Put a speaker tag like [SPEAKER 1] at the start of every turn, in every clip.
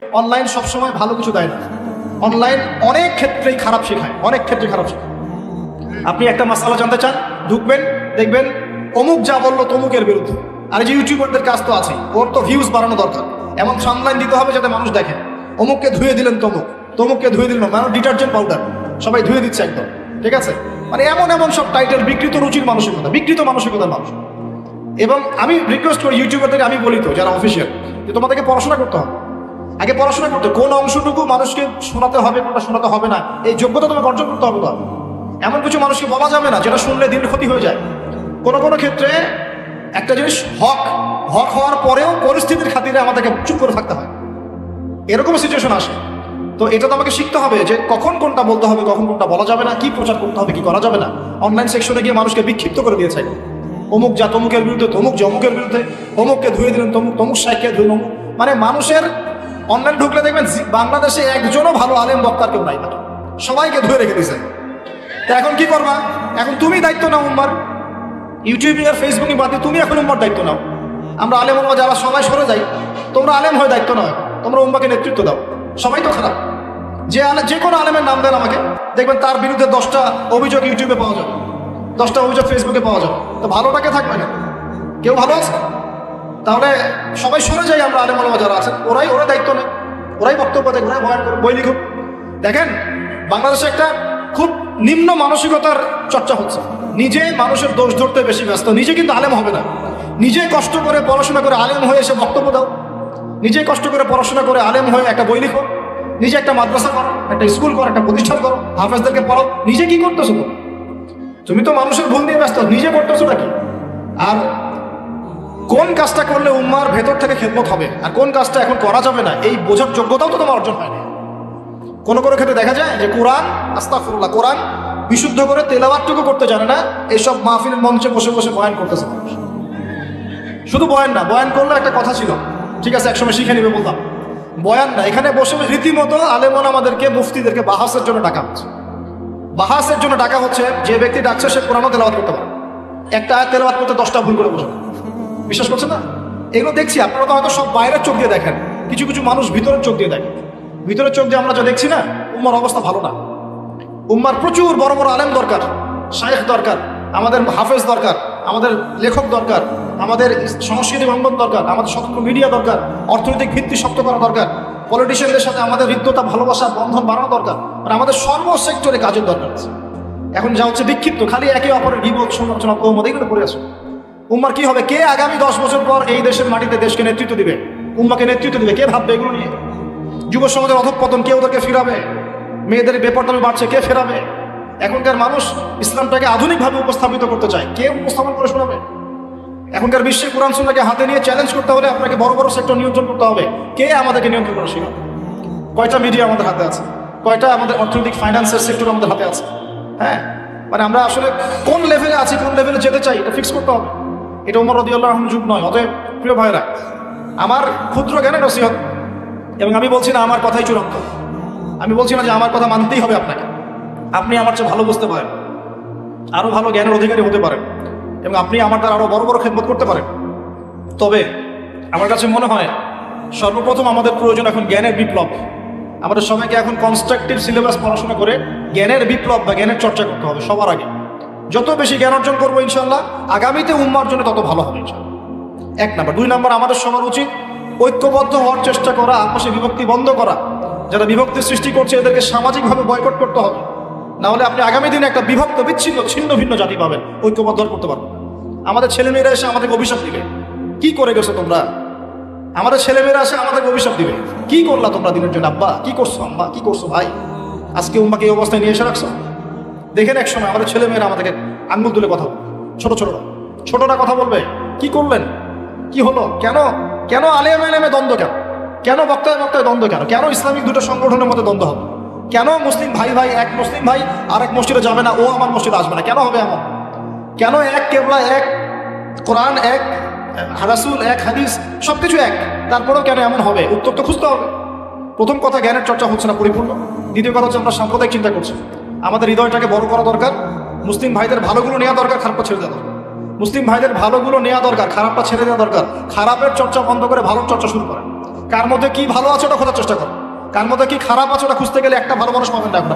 [SPEAKER 1] Online সবসময় ভালো কিছু দেয় না। অনলাইন অনেক ক্ষেত্রেই খারাপ শেখায়, অনেক ক্ষেত্রে খারাপ শেখায়। আপনি একটা মাসালা জানতে চান, ঢুকবেন, দেখবেন অমুক যা বললো তমুকের বিরুদ্ধে। আর এই যে ইউটিউবারদের কাজ তো আছে, ওর তো ভিউজ বাড়ানো দরকার, এমন সামলাইন দিতে হবে যাতে মানুষ দেখে অমুককে ধুয়ে দিলেন তমুক, তমুককে ধুয়ে দিলেন মানে ডিটারজেন্ট পাউডার, সবাই ধুয়ে দিচ্ছে একদম, ঠিক আছে? মানে এমন এমন সব টাইটেল, বিকৃত রুচির মানসিকতা, বিকৃত মানসিকতার মানুষ। এবং আমি রিকোয়েস্ট করি ইউটিউবারদের, আমি বলি তো যারা অফিসিয়াল, যে তোমাদেরকে পড়াশোনা করতে হবে, আগে পড়াশোনা করতে, কোন অংশটুকু মানুষকে শোনাতে হবে, কোনটা শোনাতে হবে না, এই যোগ্যতা তোমাকে অর্জন করতে হবে। তো এমন কিছু মানুষকে বলা যাবে না যেটা শুনলে দিন ক্ষতি হয়ে যায়। কোনো কোনো ক্ষেত্রে একটা জিনিস হক হক হওয়ার পরেও পরিস্থিতির খাতিরে আমাদেরকে চুপ করে থাকতে হয়, এরকম সিচুয়েশন আসে। তো এটা তো আমাকে শিখতে হবে যে কখন কোনটা বলতে হবে, কখন কোনটা বলা যাবে না, কি প্রচার করতে হবে, কি করা যাবে না। অনলাইন সেকশনে গিয়ে মানুষকে বিক্ষিপ্ত করে দিয়েছে, অমুক যা তমুকের বিরুদ্ধে, তমুক যমুকের বিরুদ্ধে, অমুককে ধুয়ে দিলেন তমুক, তমুক সাইকে ধুয়ে অমুক। মানে মানুষের অনলাইন ঢুকলে দেখবেন বাংলাদেশে একজনও ভালো আলেম বক্তার কেউ নাই, সবাইকে ধুয়ে রেখে দিয়েছে। তা এখন কি করবা? এখন তুমি দায়িত্ব নাও উম্মার, ইউটিউবিং আর ফেসবুকিং বাদে তুমি এখন উম্মার দায়িত্ব নাও। আমরা আলেম উম্মা যারা সবাই সরে যাই, তোমরা আলেম হয়ে দায়িত্ব নাও, তোমরা উম্মাকে নেতৃত্ব দাও। সবাই তো খারাপ, যে কোনো আলেমের নাম দেন আমাকে, দেখবেন তার বিরুদ্ধে 10টা অভিযোগ ইউটিউবে পাওয়া যাবে, 10টা অভিযোগ ফেসবুকে পাওয়া যাবে। তো ভালোটাকে থাকবে না, কেউ ভালো আছে? তাহলে সবাই সরে যাই আমরা, আলেম ওলামা যারা আছেন ওরা দায়িত্ব নেয়, ওরাই বক্তব্য দেয়, ওরাই বয়ান করে, বই লিখুক। দেখেন বাংলাদেশে একটা খুব নিম্ন মানসিকতার চর্চা হচ্ছে, নিজে মানুষের দোষ ধরতে বেশি ব্যস্ত, নিজে কিন্তু আলেম হবে না। নিজে কষ্ট করে পড়াশোনা করে আলেম হয়ে এসে বক্তব্য দাও, নিজে কষ্ট করে পড়াশোনা করে আলেম হয়ে একটা বই লিখো, নিজে একটা মাদ্রাসা করো, একটা স্কুল করো, একটা প্রতিষ্ঠান করো, হাফেজদেরকে পড়াও। নিজে কি করতেছো? তুমি তো মানুষের ভুল নিয়ে ব্যস্ত, নিজে করতেছো নাকি? আর কোন কাজটা করলে উম্মার ভেতর থেকে খেদমত হবে আর কোন কাজটা এখন করা যাবে না, এই বোঝার যোগ্যতাও তো তোমার অর্জন হয়নি। কোনো কোনো ক্ষেত্রে দেখা যায় যে কোরআন, আস্তাগফিরুল্লাহ, কোরআন বিশুদ্ধ করে তেলাওয়াতটুকু করতে জানে না, এইসব মাহফিলের মঞ্চে বসে বসে বয়ান করতেছে। শুধু বয়ান না, বয়ান করলে একটা কথা ছিল, ঠিক আছে একসময় শিখে নিবে বলতাম, বয়ান না, এখানে বসে রীতিমতো আলেমন আমাদেরকে, মুফতিদেরকে বাহাসের জন্য ডাকা হচ্ছে। বাহাসের জন্য ডাকা হচ্ছে, যে ব্যক্তি ডাকছে সে কোরআনও তেলাওয়াত করতে পারে, একটা আয়াত তেলাওয়াত করতে 10টা ভুল করে বসে। বিশ্বাস করছেন না? এগুলো দেখছি, আপনারা তো হয়তো সব বাইরের চোখ দিয়ে দেখেন, কিছু কিছু মানুষ ভিতরের চোখ দিয়ে দেখেন। ভিতরের চোখ দিয়ে আমরা যা দেখছি না, উম্মার অবস্থা ভালো না। উম্মার প্রচুর বড় বড় আলেম দরকার, শায়েখ দরকার, আমাদের হাফেজ দরকার, আমাদের লেখক দরকার, আমাদের সংস্কৃতি অঙ্গন দরকার, আমাদের স্বতন্ত্র মিডিয়া দরকার, অর্থনৈতিক ভিত্তি শক্ত করা দরকার, পলিটিশিয়ানদের সাথে আমাদের হৃদ্যতা, ভালোবাসা, বন্ধন বাড়ানো দরকার, মানে আমাদের সর্ব সেক্টরে কাজের দরকার আছে। এখন যা হচ্ছে বিক্ষিপ্ত, খালি একে অপরের বিপদ সমালোচনা এগুলো করে আসো। উম্মার কি হবে? কে আগামী 10 বছর পর এই দেশের মাটিতে দেশকে নেতৃত্ব দিবে, উম্মাকে নেতৃত্ব দিবে? কে ভাববে এগুলো নিয়ে? যুব সমাজের অধঃপতন কে ওদেরকে ফিরাবে? মেয়েদের বেপরদামি বাড়ছে, কে ফেরাবে? এখনকার মানুষ ইসলামটাকে আধুনিকভাবে উপস্থাপিত করতে চায়, কে উপস্থাপন করে শোনাবে? এখনকার বিশ্বে কোরআন সুন্নাহকে হাতে নিয়ে চ্যালেঞ্জ করতে হলে আপনাকে বড় বড় সেক্টর নিয়ন্ত্রণ করতে হবে, কে আমাদেরকে নিয়ন্ত্রণ করে শেখাবে? কয়টা মিডিয়া আমাদের হাতে আছে, কয়টা আমাদের অর্থনৈতিক ফাইন্যান্সের সেক্টর আমাদের হাতে আছে? হ্যাঁ, মানে আমরা আসলে কোন লেভেলে আছি, কোন লেভেলে যেতে চাই, এটা ফিক্স করতে হবে। এটা ওমর রাদিয়াল্লাহু আনহুর যুগ নয়। অতএব প্রিয় ভাইরা, আমার ক্ষুদ্র জ্ঞানের নসিহত, এবং আমি বলছি না আমার কথাই চূড়ান্ত, আমি বলছি না যে আমার কথা মানতেই হবে আপনাকে। আপনি আমার চেয়ে ভালো বুঝতে পারেন, আরো ভালো জ্ঞানের অধিকারী হতে পারেন, এবং আপনি আমার দ্বারা আরো বড় বড় খেদমত করতে পারেন। তবে আমার কাছে মনে হয় সর্বপ্রথম আমাদের প্রয়োজন এখন জ্ঞানের বিপ্লব। আমাদের সবাইকে এখন কনস্ট্রাকটিভ সিলেবাস পড়াশোনা করে জ্ঞানের বিপ্লব বা জ্ঞানের চর্চা করতে হবে সবার আগে। যত বেশি জ্ঞান অর্জন করবো ইনশাল্লাহ, আগামীতে উম্মার জন্য তত ভালো হবে ইনশাল্লাহ। 1 নাম্বার। 2 নাম্বার, আমাদের সবার উচিত ঐক্যবদ্ধ হওয়ার চেষ্টা করা, আপসে বিভক্তি বন্ধ করা। যারা বিভক্তি সৃষ্টি করছে এদেরকে সামাজিকভাবে বয়কট করতে হবে, না হলে আপনি আগামী দিনে একটা বিভক্ত, বিচ্ছিন্ন, ছিন্ন ভিন্ন জাতি পাবেন, ঐক্যবদ্ধ করতে পারবেন। আমাদের ছেলেমেয়েরা এসে আমাদেরকে অভিশাপ দিবে, কি করে গেছো তোমরা? আমাদের ছেলেমেয়েরা এসে আমাদেরকে অভিশাপ দিবে, কি করলা তোমরা দিনের জন্য? আব্বা কি করছো, আম্মা কি করছো, ভাই আজকে উম্মাকে এই অবস্থায় নিয়ে এসে রাখছো। দেখেন এক সময় আমাদের ছেলেমেয়েরা আমাদেরকে আঙ্গুল তুলে কথা বলবে, ছোটরা কথা বলবে, কি করলেন, কি হলো, কেন কেন আলেমে দ্বন্দ্ব, কেন বক্তায় দ্বন্দ্ব, কেন ইসলামিক দুটো সংগঠনের মধ্যে দ্বন্দ্ব হবে, কেন মুসলিম ভাই এক মুসলিম ভাই আর এক মসজিদে যাবে না, ও আমার মসজিদে আসবে না, কেন হবে এমন? কেন এক কেবলা, এক কোরআন, এক রাসূল, এক হাদিস, সবকিছু এক, তারপরেও কেন এমন হবে? উত্তর তো খুঁজতে হবে। প্রথম কথা, জ্ঞানের চর্চা হচ্ছে না পরিপূর্ণ। দ্বিতীয় কথা হচ্ছে আমরা সাম্প্রদায়িক চিন্তা করছি। আমাদের হৃদয়টাকে বড় করা দরকার, মুসলিম ভাইদের ভালোগুলো নেওয়া দরকার, খারাপটা ছেড়ে দেওয়া দরকার। মুসলিম ভাইদের ভালোগুলো নেওয়া দরকার, খারাপটা ছেড়ে দেওয়া দরকার। খারাপের চর্চা বন্ধ করে ভালোর চর্চা শুরু করেন। কার মধ্যে কি ভালো আছে ওটা খোঁজার চেষ্টা করো, কার মধ্যে কি খারাপ আছে ওটা খুঁজতে গেলে একটা ভালো মানুষ পাবেন না এখন।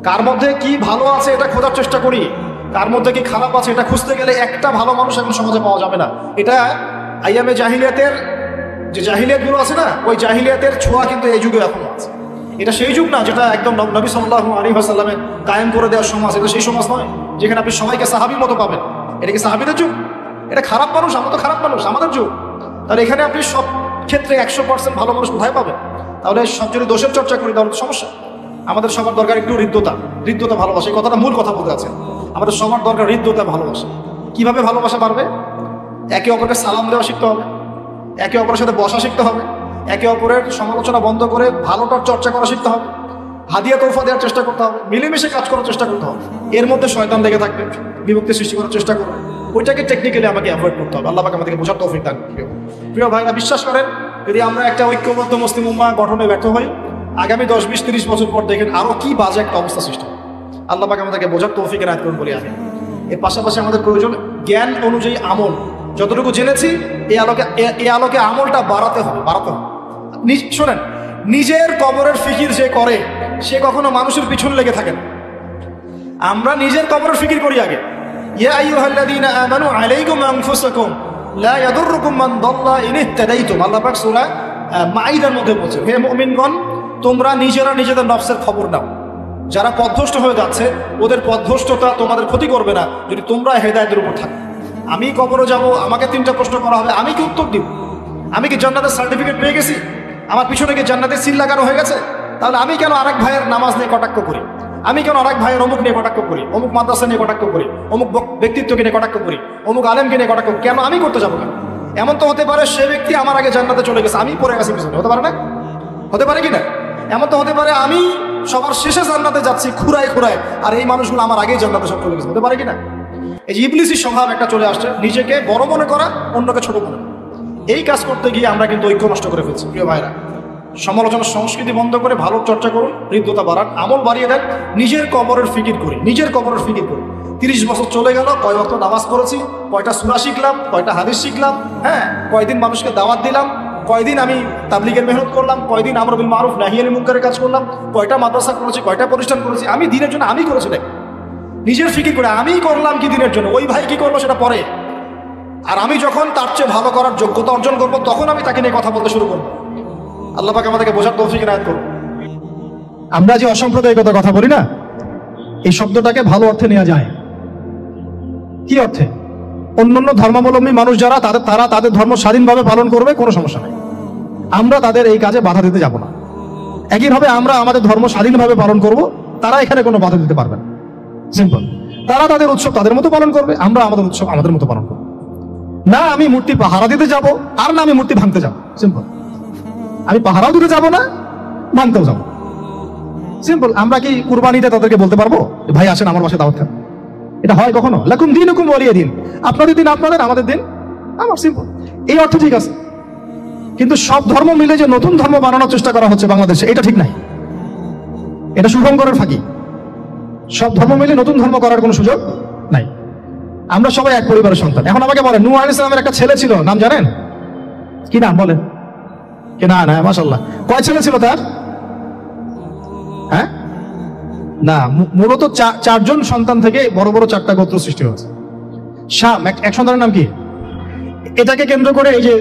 [SPEAKER 1] কার মধ্যে কি ভালো আছে এটা খোঁজার চেষ্টা করি, কার মধ্যে কি খারাপ আছে এটা খুঁজতে গেলে একটা ভালো মানুষ এখন সমাজে পাওয়া যাবে না। এটা আইয়ামে জাহিলিয়াতের যে জাহিলিয়াতগুলো আছে না, ওই জাহিলিয়াতের ছোঁয়া কিন্তু এই যুগে এখনো আছে। এটা সেই যুগ না যেটা একদম নবী সাল্লাল্লাহু আলাইহি ওয়াসাল্লামের কায়েম করে দেওয়ার সমাজ, এটা সেই সমাজ নয় যেখানে আপনি সবাইকে সাহাবীর মতো পাবেন। এটা কি সাহাবীদের যুগ? এটা খারাপ মানুষ, আমরা তো খারাপ মানুষ, আমাদের যুগ। তাহলে এখানে আপনি সব ক্ষেত্রে 100% ভালো মানুষ কোথায় পাবেন? তাহলে সব যদি দোষের চর্চা করি তাহলে সমস্যা। আমাদের সবার দরকার একটু হৃদ্যতা ভালোবাসা। এই কথাটা মূল কথা বলতে আছেন, আমাদের সবার দরকার হৃদ্যতা ভালোবাসা। কিভাবে ভালোবাসা বাড়বে? একে অপরকে সালাম দেওয়া শিখতে হবে, একে অপরের সাথে বসা শিখতে হবে, একে অপরের সমালোচনা বন্ধ করে ভালোটার চর্চা করা শিখতে হবে, হাদিয়া তোফা দেওয়ার চেষ্টা করতে হবে, মিলেমিশে কাজ করার চেষ্টা করতে হবে। এর মধ্যে শয়তান লেগে থাকবে, বিভক্তি সৃষ্টি করার চেষ্টা করবে, ওইটাকে টেকনিক্যালি আমাকে অ্যাভয়েড করতে হবে। আল্লাহ পাক আমাদেরকে বোঝার তৌফিক দান করুন। প্রিয় ভাইরা, বিশ্বাস করেন যদি আমরা একটা ঐক্যবদ্ধ মুসলিম উম্মাহ গঠনে ব্যর্থ হই, আগামী 10, 20, 30 বছর পর দেখেন আরো কি বাজে একটা অবস্থা সৃষ্টি হবে। আল্লাহ পাক আমাদেরকে বোঝার তৌফিক এনায়েত করুন বলি আমি। এর পাশাপাশি আমাদের প্রয়োজন জ্ঞান অনুযায়ী আমল। যতটুকু জেনেছি এই আলোকে আমলটা বাড়াতে হবে। শোনেন, নিজের কবরের ফিকির যে করে সে কখনো মানুষের পিছন লেগে থাকে না। আমরা নিজের কবরের ফিকির করি আগে। ইয়া আইয়ুহাল্লাযীনা আমানু আলাইকুম আনফুসাকুম লা ইয়াদুররুকুম মান দাল্লা ইন ইহতাদাইতুম। আল্লাহ পাক সূরা মাঈদার মধ্যে বলছে, হে মুমিনগণ, তোমরা নিজেরা নিজেদের নফসের খবর নাও। যারা পথভ্রষ্ট হয়ে যাচ্ছে ওদের পথভ্রষ্টতা তোমাদের ক্ষতি করবে না যদি তোমরা হেদায়েতের উপর থাকো। আমি কবরে যাব, আমাকে 3টা প্রশ্ন করা হবে, আমি কি উত্তর দিব? আমি কি জান্নাতের সার্টিফিকেট পেয়ে গেছি? আমার পিছনে কি জান্নাতের সিল লাগানো হয়ে গেছে? তাহলে আমি কেন আরেক ভাইয়ের নামাজ নিয়ে কটাক্ষ করি? আমি কেন আরেক ভাইয়ের অমুক নিয়ে কটাক্ষ করি, অমুক মাদ্রাসা নিয়ে কটাক্ষ করি, অমুক ব্যক্তিত্বকে নিয়ে কটাক্ষ করি, অমুক আলেমকে নিয়ে কটাক্ষ কেন আমি করতে যাবো কেন? এমন তো হতে পারে সে ব্যক্তি আমার আগে জান্নাতে চলে গেছে, আমি পড়ে গেছি পিছনে, হতে পারে না? হতে পারে কি না? এমন তো হতে পারে আমি সবার শেষে জান্নাতে যাচ্ছি খুঁড়ায়, আর এই মানুষগুলো আমার আগেই জান্নাতে সব চলে গেছে, হতে পারে কি না? এই যে ইবলিসি স্বভাব একটা চলে আসছে, নিজেকে বড় মনে করা, অন্যকে ছোট মনে। এই কাজ করতে গিয়ে আমরা কিন্তু ঐক্য নষ্ট করে ফেলছি। প্রিয় ভাইরা, সমালোচনার সংস্কৃতি বন্ধ করে ভালো চর্চা করুন, হৃদ্যতা বাড়ান, আমল বাড়িয়ে দেন, নিজের কবরের ফিকির করি। 30 বছর চলে গেল, কয় ওয়াক্ত নামাজ পড়েছি, কয়টা সূরা শিখলাম, কয়টা হাদিস শিখলাম, হ্যাঁ, কয়দিন মানুষকে দাওয়াত দিলাম, কয়দিন আমি তাবলীগের মেহনত করলাম, কয়দিন আমর বিল মারুফ নাহি আনিল মুনকারের কাজ করলাম, কয়টা মাদ্রাসা করেছি, কয়টা প্রতিষ্ঠান করেছি। আমি দিনের জন্য আমি করেছি নাকি? নিজের ফিকির করে আমি করলাম কি দিনের জন্য, ওই ভাই কি করলো সেটা পরে। আর আমি যখন তার চেয়ে ভালো করার যোগ্যতা অর্জন করবো তখন আমি তাকে নিয়ে কথা বলতে শুরু করবো। আল্লাহ পাক আমাদেরকে বোঝার তৌফিক এনায়েত করুন। আমরা যে অসাম্প্রদায়িকতার কথা বলি না, এই শব্দটাকে ভালো অর্থে নেওয়া যায়। কি অর্থে? অন্যান্য ধর্মাবলম্বী মানুষ যারা তারা তাদের ধর্ম স্বাধীনভাবে পালন করবে, কোনো সমস্যা নেই, আমরা তাদের এই কাজে বাধা দিতে যাব না। একইভাবে আমরা আমাদের ধর্ম স্বাধীনভাবে পালন করব, তারা এখানে কোনো বাধা দিতে পারবে না। সিম্পল। তারা তাদের উৎসব তাদের মতো পালন করবে, আমরা আমাদের উৎসব আমাদের মতো পালন করবো। না আমি মূর্তি পাহারা দিতে যাব, আর না আমি মূর্তি ভাঙতে যাব। সিম্পল। আমি পাহারাও দিতে যাব না, ভাঙতেও যাব। সিম্পল। আমরা কি কুরবানিতে তাদেরকে বলতে পারবো ভাই আসেন আমার বাসায় দাওয়াত খান? এটা হয় কখনো? লাকুম দীনুকুম ওয়ালিয়া দিন, আপনাদের দিন আপনাদের, আমাদের দিন আমার। সিম্পল। এই অর্থ ঠিক আছে, কিন্তু সব ধর্ম মিলে যে নতুন ধর্ম বানানোর চেষ্টা করা হচ্ছে বাংলাদেশে, এটা ঠিক নাই। এটা শুভঙ্করের ফাঁকি। সব ধর্ম মিলে নতুন ধর্ম করার কোনো সুযোগ নাই। আমরা সবাই এক পরিবারের সন্তান। এখন আমাকে বলেন, নূহ আলাইহিস সালামের একটা ছেলে ছিল, নাম জানেন? কি নাম বলেন? না, মাশাআল্লাহ। কয় ছেলে ছিল তার? হ্যাঁ, না, মূলত 4জন সন্তান থেকে বড় বড় 4টা গোত্র সৃষ্টি হয়েছে। শাম এক সন্তানের নাম কি? এটাকে কেন্দ্র করে এই যে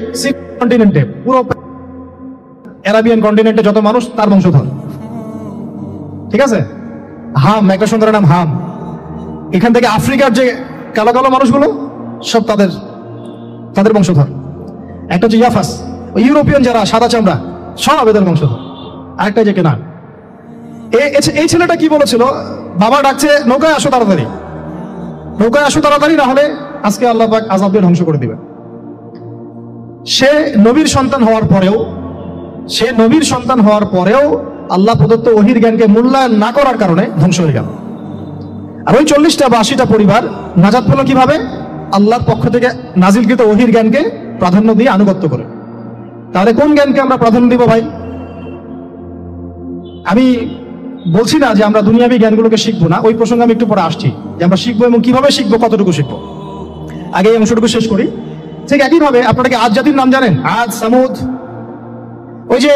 [SPEAKER 1] কন্টিনেন্টে, পুরো আরাবিয়ান কন্টিনেন্টে যত মানুষ তার বংশধর, ঠিক আছে? হাম একটা সন্তানের নাম হাম। এখান থেকে আফ্রিকার যে কালো কালো মানুষগুলো সব তাদের বংশধর। একটা হচ্ছে ইয়াফাস, ওই ইউরোপিয়ান যারা সাদা চামড়া, সব এদের বংশধর। আরেকটা যে কেনান। এই ছেলেটা কি বলেছিল? বাবা ডাকছে নৌকায় আসো তাড়াতাড়ি, নৌকায় আসো তাড়াতাড়ি, না হলে আজকে আল্লাহ পাক আযাব দিয়ে ধ্বংস করে দিবে। সে নবীর সন্তান হওয়ার পরেও আল্লাহ প্রদত্ত ওহীর জ্ঞানকে মূল্যায়ন না করার কারণে ধ্বংস হয়ে গেল। আর ওই 40টা বা 80টা পরিবার নাজাত পেল কিভাবে? আল্লাহর পক্ষ থেকে নাজিলকৃত ওহীর জ্ঞানকে প্রাধান্য দিয়ে আনুগত্য করে। তাহলে কোন জ্ঞানকে আমরা প্রাধান্য দিব ভাই? আমি বলছি না যে আমরা দুনিয়াবী জ্ঞানগুলোকে শিখবো না, ওই প্রসঙ্গে আমি একটু পরে আসছি, যে আমরা শিখবো এবং কিভাবে শিখবো, কতটুকু শিখবো। আগে এই অংশটুকু শেষ করি। ঠিক একইভাবে আপনারা কি আদ জাতির নাম জানেন? আদ, সামুদ, ওই যে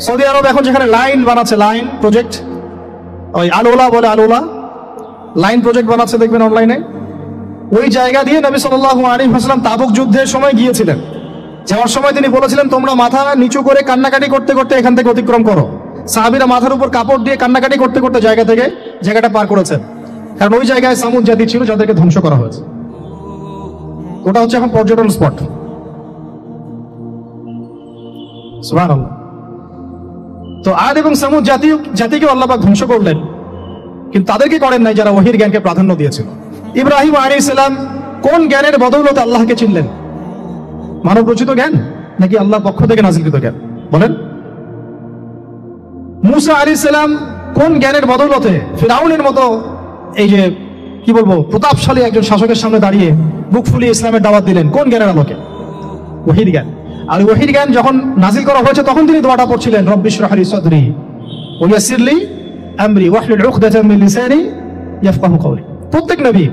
[SPEAKER 1] সৌদি আরব এখন যেখানে লাইন বানাচ্ছে, লাইন প্রজেক্ট, ওই আলোলা বলে, আলোলা লাইন প্রজেক্ট বানাচ্ছে দেখবেন অনলাইনে, ওই জায়গা দিয়ে নবী সাল্লাল্লাহু আলাইহি ওয়াসাল্লাম তাবুক যুদ্ধের সময় গিয়েছিলেন। যাওয়ার সময় তিনি বলেছিলেন, তোমরা মাথা নিচু করে কান্নাকাটি করতে করতে এখান থেকে অতিক্রম করো। সাহাবীরা মাথার উপর কাপড় দিয়ে কান্নাকাটি করতে করতে জায়গাটা পার করেছেন, কারণ ওই জায়গায় সামুদ জাতি ছিল যাদেরকে ধ্বংস করা হয়েছে। ওটা হচ্ছে এখন পর্যটন স্পট। সুবহানাল্লাহ। তো আদ এবং সামুদ জাতিকে আল্লাহ পাক ধ্বংস করলেন, কিন্তু তাদেরকে করেন নাই যারা ওহীর জ্ঞানকে প্রাধান্য দিয়েছিল। ইব্রাহিম আলাইহিস সালাম কোন জ্ঞানের বদৌলতে আল্লাহকে চিনলেন? মানব রচিত জ্ঞান নাকি আল্লাহর পক্ষ থেকে নাযিলকৃত জ্ঞান? বলেন। মুসা আলাইহিস সালাম কোন জ্ঞানের বদৌলতে ফিরাউনের মতো এই যে কি বলবো প্রতাপশালী একজন শাসকের সামনে দাঁড়িয়ে বুক ফুলিয়ে ইসলামের দাওয়াত দিলেন? কোন জ্ঞানের আলোকে? ওহীর জ্ঞান। আর ওহীর জ্ঞান যখন নাজিল করা হয়েছে তখন তিনি দোয়াটা পড়ছিলেন, রব্বি ইশরাহ লি সাদরি ওয়া ইয়াসসির লি আমরি ওয়াহলুল উকদাতাম মিন লিসানি ইয়াফকাহু কওলি। প্রত্যেক নবী,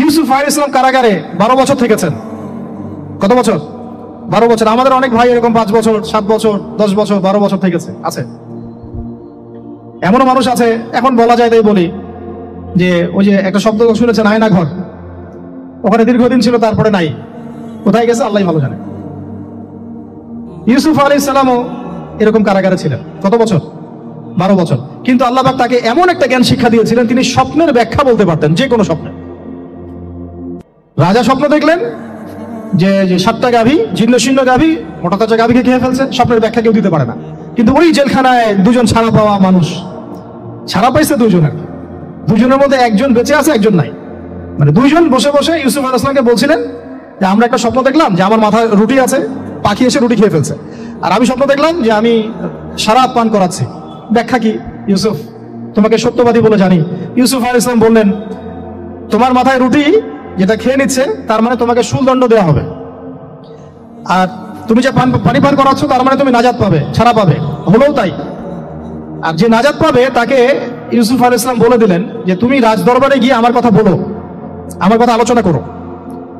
[SPEAKER 1] ইউসুফ আলাইহিস সালাম কারাগারে 12 বছর থেকেছেন। কত বছর? 12 বছর। আমাদের অনেক ভাই এরকম 5 বছর, 7 বছর, 10 বছর, 12 বছর থেকেছে, আছে। এমনও মানুষ আছে, এখন বলা যায় তাই বলি, যে ওই যে একটা শব্দ শুনেছেন আয়না ঘর, ওখানে দীর্ঘদিন ছিল, তারপরে নাই, কোথায় গেছে আল্লাহই ভালো জানে। ইউসুফ আলাইহিস সালামও এরকম কারাগারে ছিলেন। কত বছর? 12 বছর। কিন্তু আল্লাহ পাক তাকে এমন একটা জ্ঞান শিক্ষা দিয়েছিলেন, তিনি স্বপ্নের ব্যাখ্যা বলতে পারতেন, যে কোনো স্বপ্নে। রাজা স্বপ্ন দেখলেন যে 7টা গাভী, জীর্ণ শীর্ণ গাভী মোটা তাজা গাভীকে খেয়ে ফেলছে, স্বপ্নের ব্যাখ্যা কেউ দিতে পারে না। কিন্তু ওই জেলখানায় 2 জন ছাড়া পাওয়া মানুষ, ছাড়া পাইছে 2 জন, আর কি 2 জনের মধ্যে একজন বেঁচে আছে, একজন নাই। মানে 2 জন বসে বসে ইউসুফ আলাইহিস সালামকে বলছিলেন যে আমরা একটা স্বপ্ন দেখলাম যে আমার মাথায় রুটি আছে, পাখি এসে রুটি খেয়ে ফেলছে, আর আমি স্বপ্ন দেখলাম যে আমি শরাব পান করাচ্ছি, ব্যাখ্যা কি ইউসুফ? তোমাকে সত্যবাদী বলে জানি। ইউসুফ আলাইহিস সালাম বললেন, তোমার মাথায় রুটি যেটা খেয়ে নিচ্ছে তার মানে তোমাকে শুলদণ্ড দেওয়া হবে, আর তুমি যে পানি পান করাচ্ছ তার মানে তুমি নাজাত পাবে, ছাড়া পাবে। হলেও তাই। আর যে নাজাত পাবে তাকে ইউসুফ আলাইহিস সালাম বলে দিলেন যে তুমি রাজ দরবারে গিয়ে আমার কথা বলো, আমার কথা আলোচনা করো।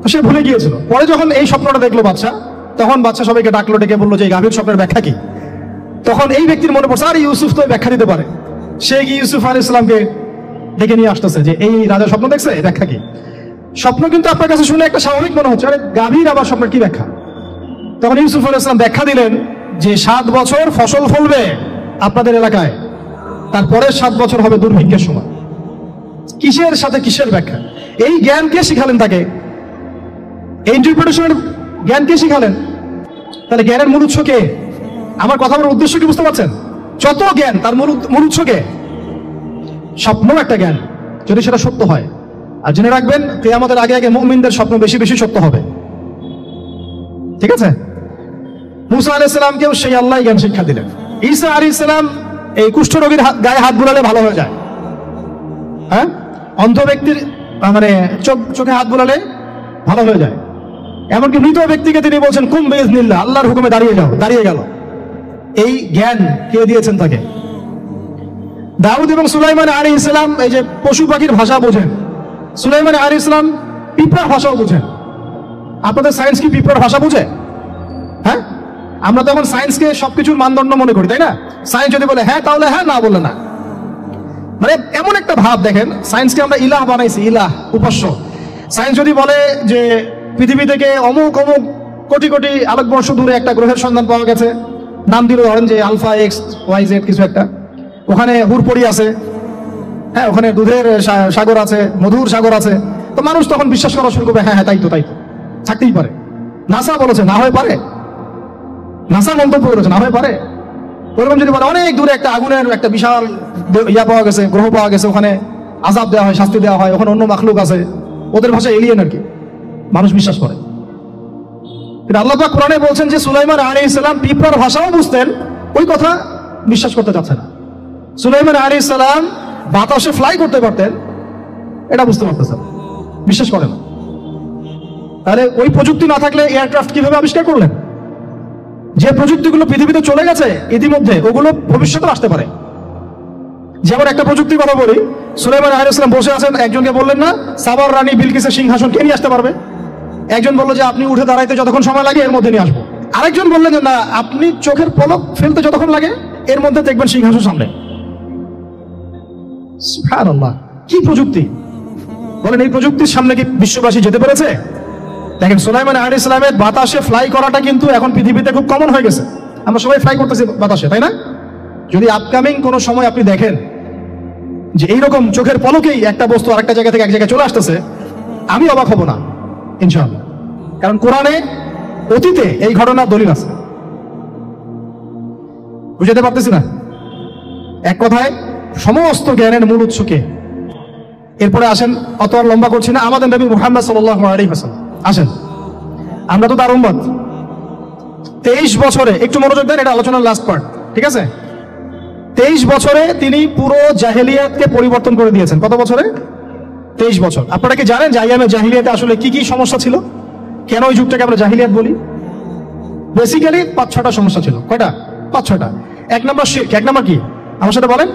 [SPEAKER 1] তো সে ভুলে গিয়েছিল। পরে যখন এই স্বপ্নটা দেখলো বাদশা, তখন বাদশা সবাইকে ডাকলো, ডেকে বললো যে এই গাভীর স্বপ্নের ব্যাখ্যা কি? তখন এই ব্যক্তির মনে পড়ছে, আর ইউসুফ তো ব্যাখ্যা দিতে পারে। সে গিয়ে ইউসুফ আলাইহিস সালামকে ডেকে নিয়ে আসতেছে যে এই রাজা স্বপ্ন দেখছে, ব্যাখ্যা কি? স্বপ্ন কিন্তু আপনার কাছে শুনে একটা স্বাভাবিক মনে হচ্ছে, আরে গাভীর আবার স্বপ্নের কি ব্যাখ্যা? তখন ইউসুফ আলাইহিস সালাম ব্যাখ্যা দিলেন যে 7 বছর ফসল ফলবে আপনাদের এলাকায়, তারপরে 7 বছর হবে দুর্ভিক্ষের সময়। কিসের সাথে কিসের ব্যাখ্যা? এই জ্ঞান কে শিখালেন তাকে? এই ইন্টারপ্রিটেশনের জ্ঞান কে শিখালেন? তাহলে জ্ঞানের মূল উৎস কে? আমার কথা বলার উদ্দেশ্য কি বুঝতে পারছেন? যত জ্ঞান তার মূল উৎস কে? স্বপ্ন একটা জ্ঞান, যদি সেটা সত্য হয়। আর জেনে রাখবেন, কিয়ামতের আগে আগে মুমিনদের স্বপ্ন বেশি বেশি সত্য হবে। ঠিক আছে? মুসা আলাইহিস সালামকেও সেই আল্লাহ জ্ঞান শিক্ষা দিলেন। ঈসা আলাইহিস সালাম এই কুষ্ঠরোগীর গায়ে হাত বুলালে ভালো হয়ে যায়। হ্যাঁ, অন্ধ ব্যক্তির মানে চোখে হাত বুলালে ভালো হয়ে যায়। এমনকি মৃত ব্যক্তিকে তিনি বলছেন কুম বিইজনিল্লাহ, আল্লাহর হুকুমে দাঁড়িয়ে যাও, দাঁড়িয়ে গেল। এই জ্ঞান কে দিয়েছেন তাকে? দাউদ এবং সুলাইমান আলাইহিস সালাম এই যে পশু পাখির ভাষা বোঝেন, সুলাইমান আলাইহিস সালাম পিঁপড়ার ভাষাও বোঝেন। আপনাদের সায়েন্স কি পিঁপড়ার ভাষা বুঝে? হ্যাঁ, আমরা তখন সায়েন্সকে সবকিছুর মানদণ্ড মনে করি, তাই না? সায়েন্স যদি বলে হ্যাঁ তাহলে হ্যাঁ, না বললে না। মানে এমন একটা ভাব, দেখেন সায়েন্সকে আমরা ইলাহ বানাইছি, ইলাহ, উপাস্য। সায়েন্স যদি বলে যে পৃথিবী থেকে অমুক অমুক কোটি কোটি আলোকবর্ষ দূরে একটা গ্রহের সন্ধান পাওয়া গেছে, নাম দিল ধরেন যে আলফা এক্স ওয়াই জেড কিছু একটা, ওখানে হুরপড়ি আছে, হ্যাঁ ওখানে দুধের সাগর আছে, মধুর সাগর আছে, তো মানুষ তখন বিশ্বাস করা শুরু করবে, হ্যাঁ হ্যাঁ তাই তো, তাই তো, থাকতেই পারে। নাসা বলেছে না হয়ে পারে, নাসা মন্তব্য করেছে না হয়ে পারে। ওরকম যদি বলে অনেক দূরে একটা আগুনের একটা বিশাল ইয়া পাওয়া গেছে, গ্রহ পাওয়া গেছে, ওখানে আযাব দেওয়া হয়, শাস্তি দেওয়া হয়, ওখানে অন্য মাখলুক আছে, ওদের ভাষা এলিয়েন আর কি, মানুষ বিশ্বাস করে। কিন্তু আল্লাহ পাক কোরআনে বলছেন যে সুলাইমান আলাইহিস সালাম পিঁপড়ার ভাষাও বুঝতেন, ওই কথা বিশ্বাস করতে চাচ্ছে না। সুলাইমান আলাইহিস সালাম বাতাসে ফ্লাই করতে পারতেন, এটা বুঝতে পারতেছেন, বিশ্বাস করেন না। তাহলে ওই প্রযুক্তি না থাকলে এয়ারক্রাফট কিভাবে আবিষ্কার করলেন? যে প্রযুক্তিগুলো পৃথিবীতে চলে গেছে ইতিমধ্যে, ওগুলো ভবিষ্যতে আসতে পারে। যেমন একটা প্রযুক্তির কথা বলি, সুলাইমান আলাইহিস সালাম বসে আছেন, একজনকে বললেন না সাবার রানী বিলকিসের সিংহাসন কে নিয়ে আসতে পারবে? একজন বললো যে আপনি উঠে দাঁড়াইতে যতক্ষণ সময় লাগে এর মধ্যে নিয়ে আসবো। আরেকজন বললেন যে না, আপনি চোখের পলক ফেলতে যতক্ষণ লাগে এর মধ্যে দেখবেন সিংহাসন সামনে। সুবহানাল্লাহ, কি প্রযুক্তি! বলেন এই প্রযুক্তির সামনে কি বিশ্ববাসী যেতে পেরেছে? দেখেন, সুলাইমান আলাইহিস সালামের বাতাসে ফ্লাই করাটা কিন্তু এখন পৃথিবীতে খুব কমন হয়ে গেছে। আমরা সবাই ফ্লাই করতেছি বাতাসে, তাই না? যদি আপকামিং কোনো সময় আপনি দেখেন যে এইরকম চোখের পলকেই একটা বস্তু আরেকটা জায়গা থেকে এক জায়গায় চলে আসতেছে, আমি অবাক হব না ইনশাআল্লাহ। কারণ কোরআনে অতীতে এই ঘটনার দলিল আছে। বুঝতে পারতেছি না? এক কথায় সমস্ত জ্ঞানের মূল উৎস কে? এরপরে আসেন, অত আর লম্বা করছি না, আমাদের নবী মুহাম্মদ সাল্লাল্লাহু আলাইহি ওয়াসাল্লাম। আসেন, আমরা তো তার উম্মত। 23 বছরে, একটু মনোযোগ দেন, এটা আলোচনার লাস্ট পার্ট, ঠিক আছে? 23 বছরে তিনি পুরো জাহেলিয়াতকে পরিবর্তন করে দিয়েছেন। কত বছরে? 23 বছর। আপনারা কি জানেন যে আইয়ামে জাহিলিয়াতে আসলে কি কি সমস্যা ছিল? কেন ওই যুগটাকে আমরা জাহিলিয়াত বলি? বেসিক্যালি 5-6টা সমস্যা ছিল। কয়টা? 5-6টা। এক নম্বর শিরক। এক নম্বর কি? আমার সাথে বলেন।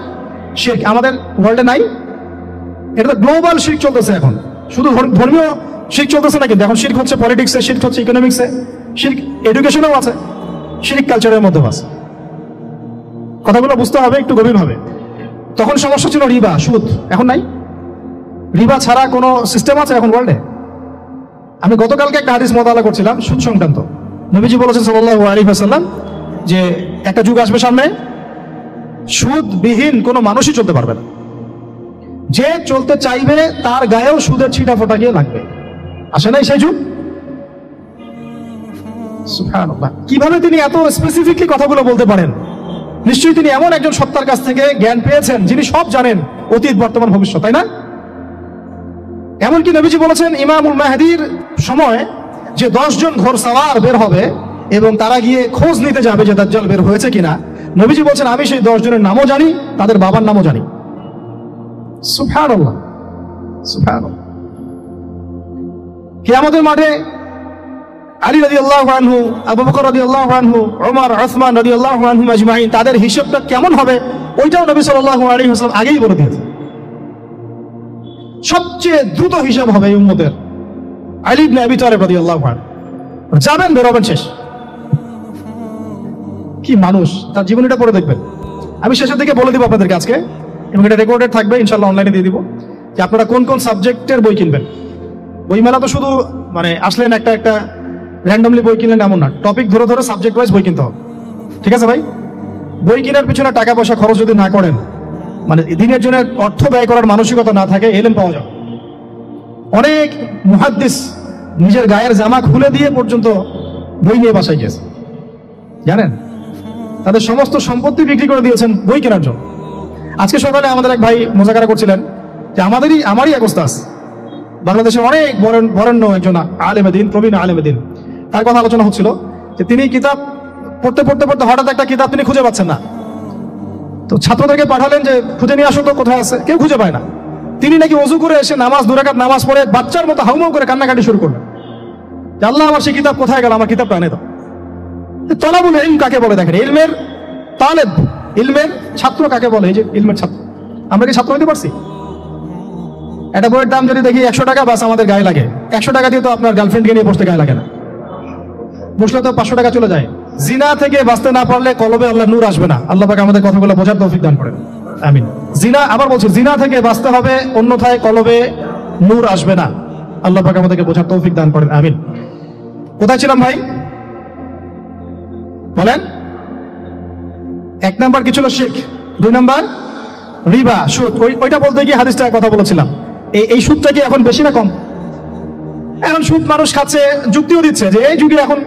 [SPEAKER 1] শিরক আমাদের ওয়ার্ল্ডে নাই? এটা তো গ্লোবাল শিরক চলতেছে এখন। শুধু ধর্মীয় শিরক চলতেছে না, কিন্তু এখন শিরক হচ্ছে পলিটিক্সে, শিরক হচ্ছে ইকোনমিক্সে, শিরক এডুকেশনেও আছে, শিরক কালচারের মধ্যেও আছে। কথাগুলো বুঝতে হবে একটু গভীরভাবে। তখন সমস্যা ছিল রিবা, সুদ। এখন নাই? রিবা ছাড়া কোনো সিস্টেম আছে এখন ওয়ার্ল্ডে? আমি গতকালকে একটা হাদিস মোতালা করছিলাম সুদ সংক্রান্ত। নবীজি বলেছেন সাল্লাল্লাহু আলাইহি ওয়াসাল্লাম যে একটা যুগ আসবে সামনে, সুদবিহীন কোনো মানুষই চলতে পারবে না। যে চলতে চাইবে তার গায়েও সুদের ছিটা ফোটা গিয়ে লাগবে। আসে নাই সেই যুগ? সুবহানাল্লাহ, কিভাবে তিনি এত স্পেসিফিকলি কথাগুলো বলতে পারেন? নিশ্চয়ই তিনি এমন একজন সত্তার কাছ থেকে জ্ঞান পেয়েছেন যিনি সব জানেন, অতীত, বর্তমান, ভবিষ্যৎ, তাই না? এমনকি নবীজি বলেছেন ইমামুল মাহদির সময় যে 10 জন ঘোড়সাওয়ার বের হবে এবং তারা গিয়ে খোঁজ নিতে যাবে যে দাজ্জাল বের হয়েছে কিনা। নবীজি বলছেন আমি সেই 10 জনের নামও জানি, তাদের বাবার নামও জানি। সুবহানাল্লাহ, সুবহানাল্লাহ। কিয়ামতের মাঠে আলী রাদিয়াল্লাহু আনহু, আবু বকর রাদিয়াল্লাহু আনহু, ওমর, উসমান রাদিয়াল্লাহু আনহুম আজমাইন, তাদের হিসাবটা কেমন হবে ওইটাও নবী সাল্লাল্লাহু আলাইহি ওয়াসাল্লাম আগেই বলে দিয়েছেন। সবচেয়ে দ্রুত হিসাব হবে এই উম্মতের আলী ইবনে আবি তালিব রাদিয়াল্লাহু আনহু। যাবেন, বেরোবেন, শেষ। কি মানুষ, তার জীবনীটা পড়ে দেখবেন। আমি শেষের দিকে বলে দিব আপনাদেরকে আজকে, এবং এটা রেকর্ডেড থাকবে, ইনশাআল্লাহ অনলাইনে দিয়ে দিব, যে আপনারা কোন কোন সাবজেক্টের বই কিনবেন। বইমেলা তো শুধু মানে আসলেন একটা একটা র্যান্ডমলি বই কিনলেন এমন না, টপিক ধরে ধরে সাবজেক্ট ওয়াইজ বই কিনতে হবে, ঠিক আছে ভাই? বই কেনার পিছনে টাকা পয়সা খরচ যদি না করেন, মানে দিনের জন্য অর্থ ব্যয় করার মানসিকতা না থাকে, এলেম পাওয়া যাবে। অনেক মুহাদ্দিস নিজের গায়ের জামা খুলে দিয়ে পর্যন্ত বই নিয়ে বাসায় গিয়েছে, জানেন? তাদের সমস্ত সম্পত্তি বিক্রি করে দিয়েছেন বই কেনার জন্য। আজকে সকালে আমাদের এক ভাই মোজাকারা করছিলেন যে আমারই এক ওস্তাদ, বাংলাদেশের অনেক বরেণ্য একজন আলেমে দ্বীন, প্রবীণ আলেমে দ্বীন, তার কথা আলোচনা হচ্ছিল যে তিনি কিতাব পড়তে পড়তে পড়তে হঠাৎ একটা কিতাব তিনি খুঁজে পাচ্ছেন না। তো ছাত্রদেরকে পাঠালেন যে খুঁজে নিয়ে আসো তো, কোথায় আছে? কেউ খুঁজে পায় না। তিনি নাকি ওযু করে এসে নামাজ, 2 রাকাত নামাজ পড়ে বাচ্চার মতো হাউমাউ করে কান্নাকাটি শুরু করলেন যে আল্লাহ, আমার সেই কিতাব কোথায় গেল, আমার কিতাবটা এনে দাও। তলাবুল ইলম কাকে বলে দেখেন? ইলমের তালেব, ইলমের ছাত্র কাকে বলে? এই যে ইলমের ছাত্র। আমরা কি ছাত্র হইতে পারছি? একটা বইয়ের দাম যদি দেখি 100 টাকা, বাস আমাদের গায়ে লাগে। 100 টাকা দিয়ে তো আপনার গার্লফ্রেন্ডকে নিয়ে বসতে গায়ে লাগে না, বসলে তো 500 টাকা চলে যায়। জিনা থেকে বাঁচতে না পারলে কলবে আল্লাহ নূর আসবে না। আল্লাহ পাক আমাদের কথাগুলো বোঝার তৌফিক দান করেন, আমিন। জিনা, আবার বলছি, জিনা থেকে বাঁচতে হবে, অন্যথায় কলবে নূর আসবে না। আল্লাহ পাক আমাদেরকে বোঝার তৌফিক দান করেন, আমিন। কোথায় ছিলাম ভাই? বলেন। 1 নাম্বার কি ছিল? শিরক। 2 নাম্বার রিবা, সুদ। ওইটা বলতে গিয়ে হাদিসটার কথা বলেছিলাম। এই সুদটা কি এখন বেশি না কম? এখন সুদ মানুষ খাচ্ছে, যুক্তিও দিচ্ছে যে এই যুগে এখন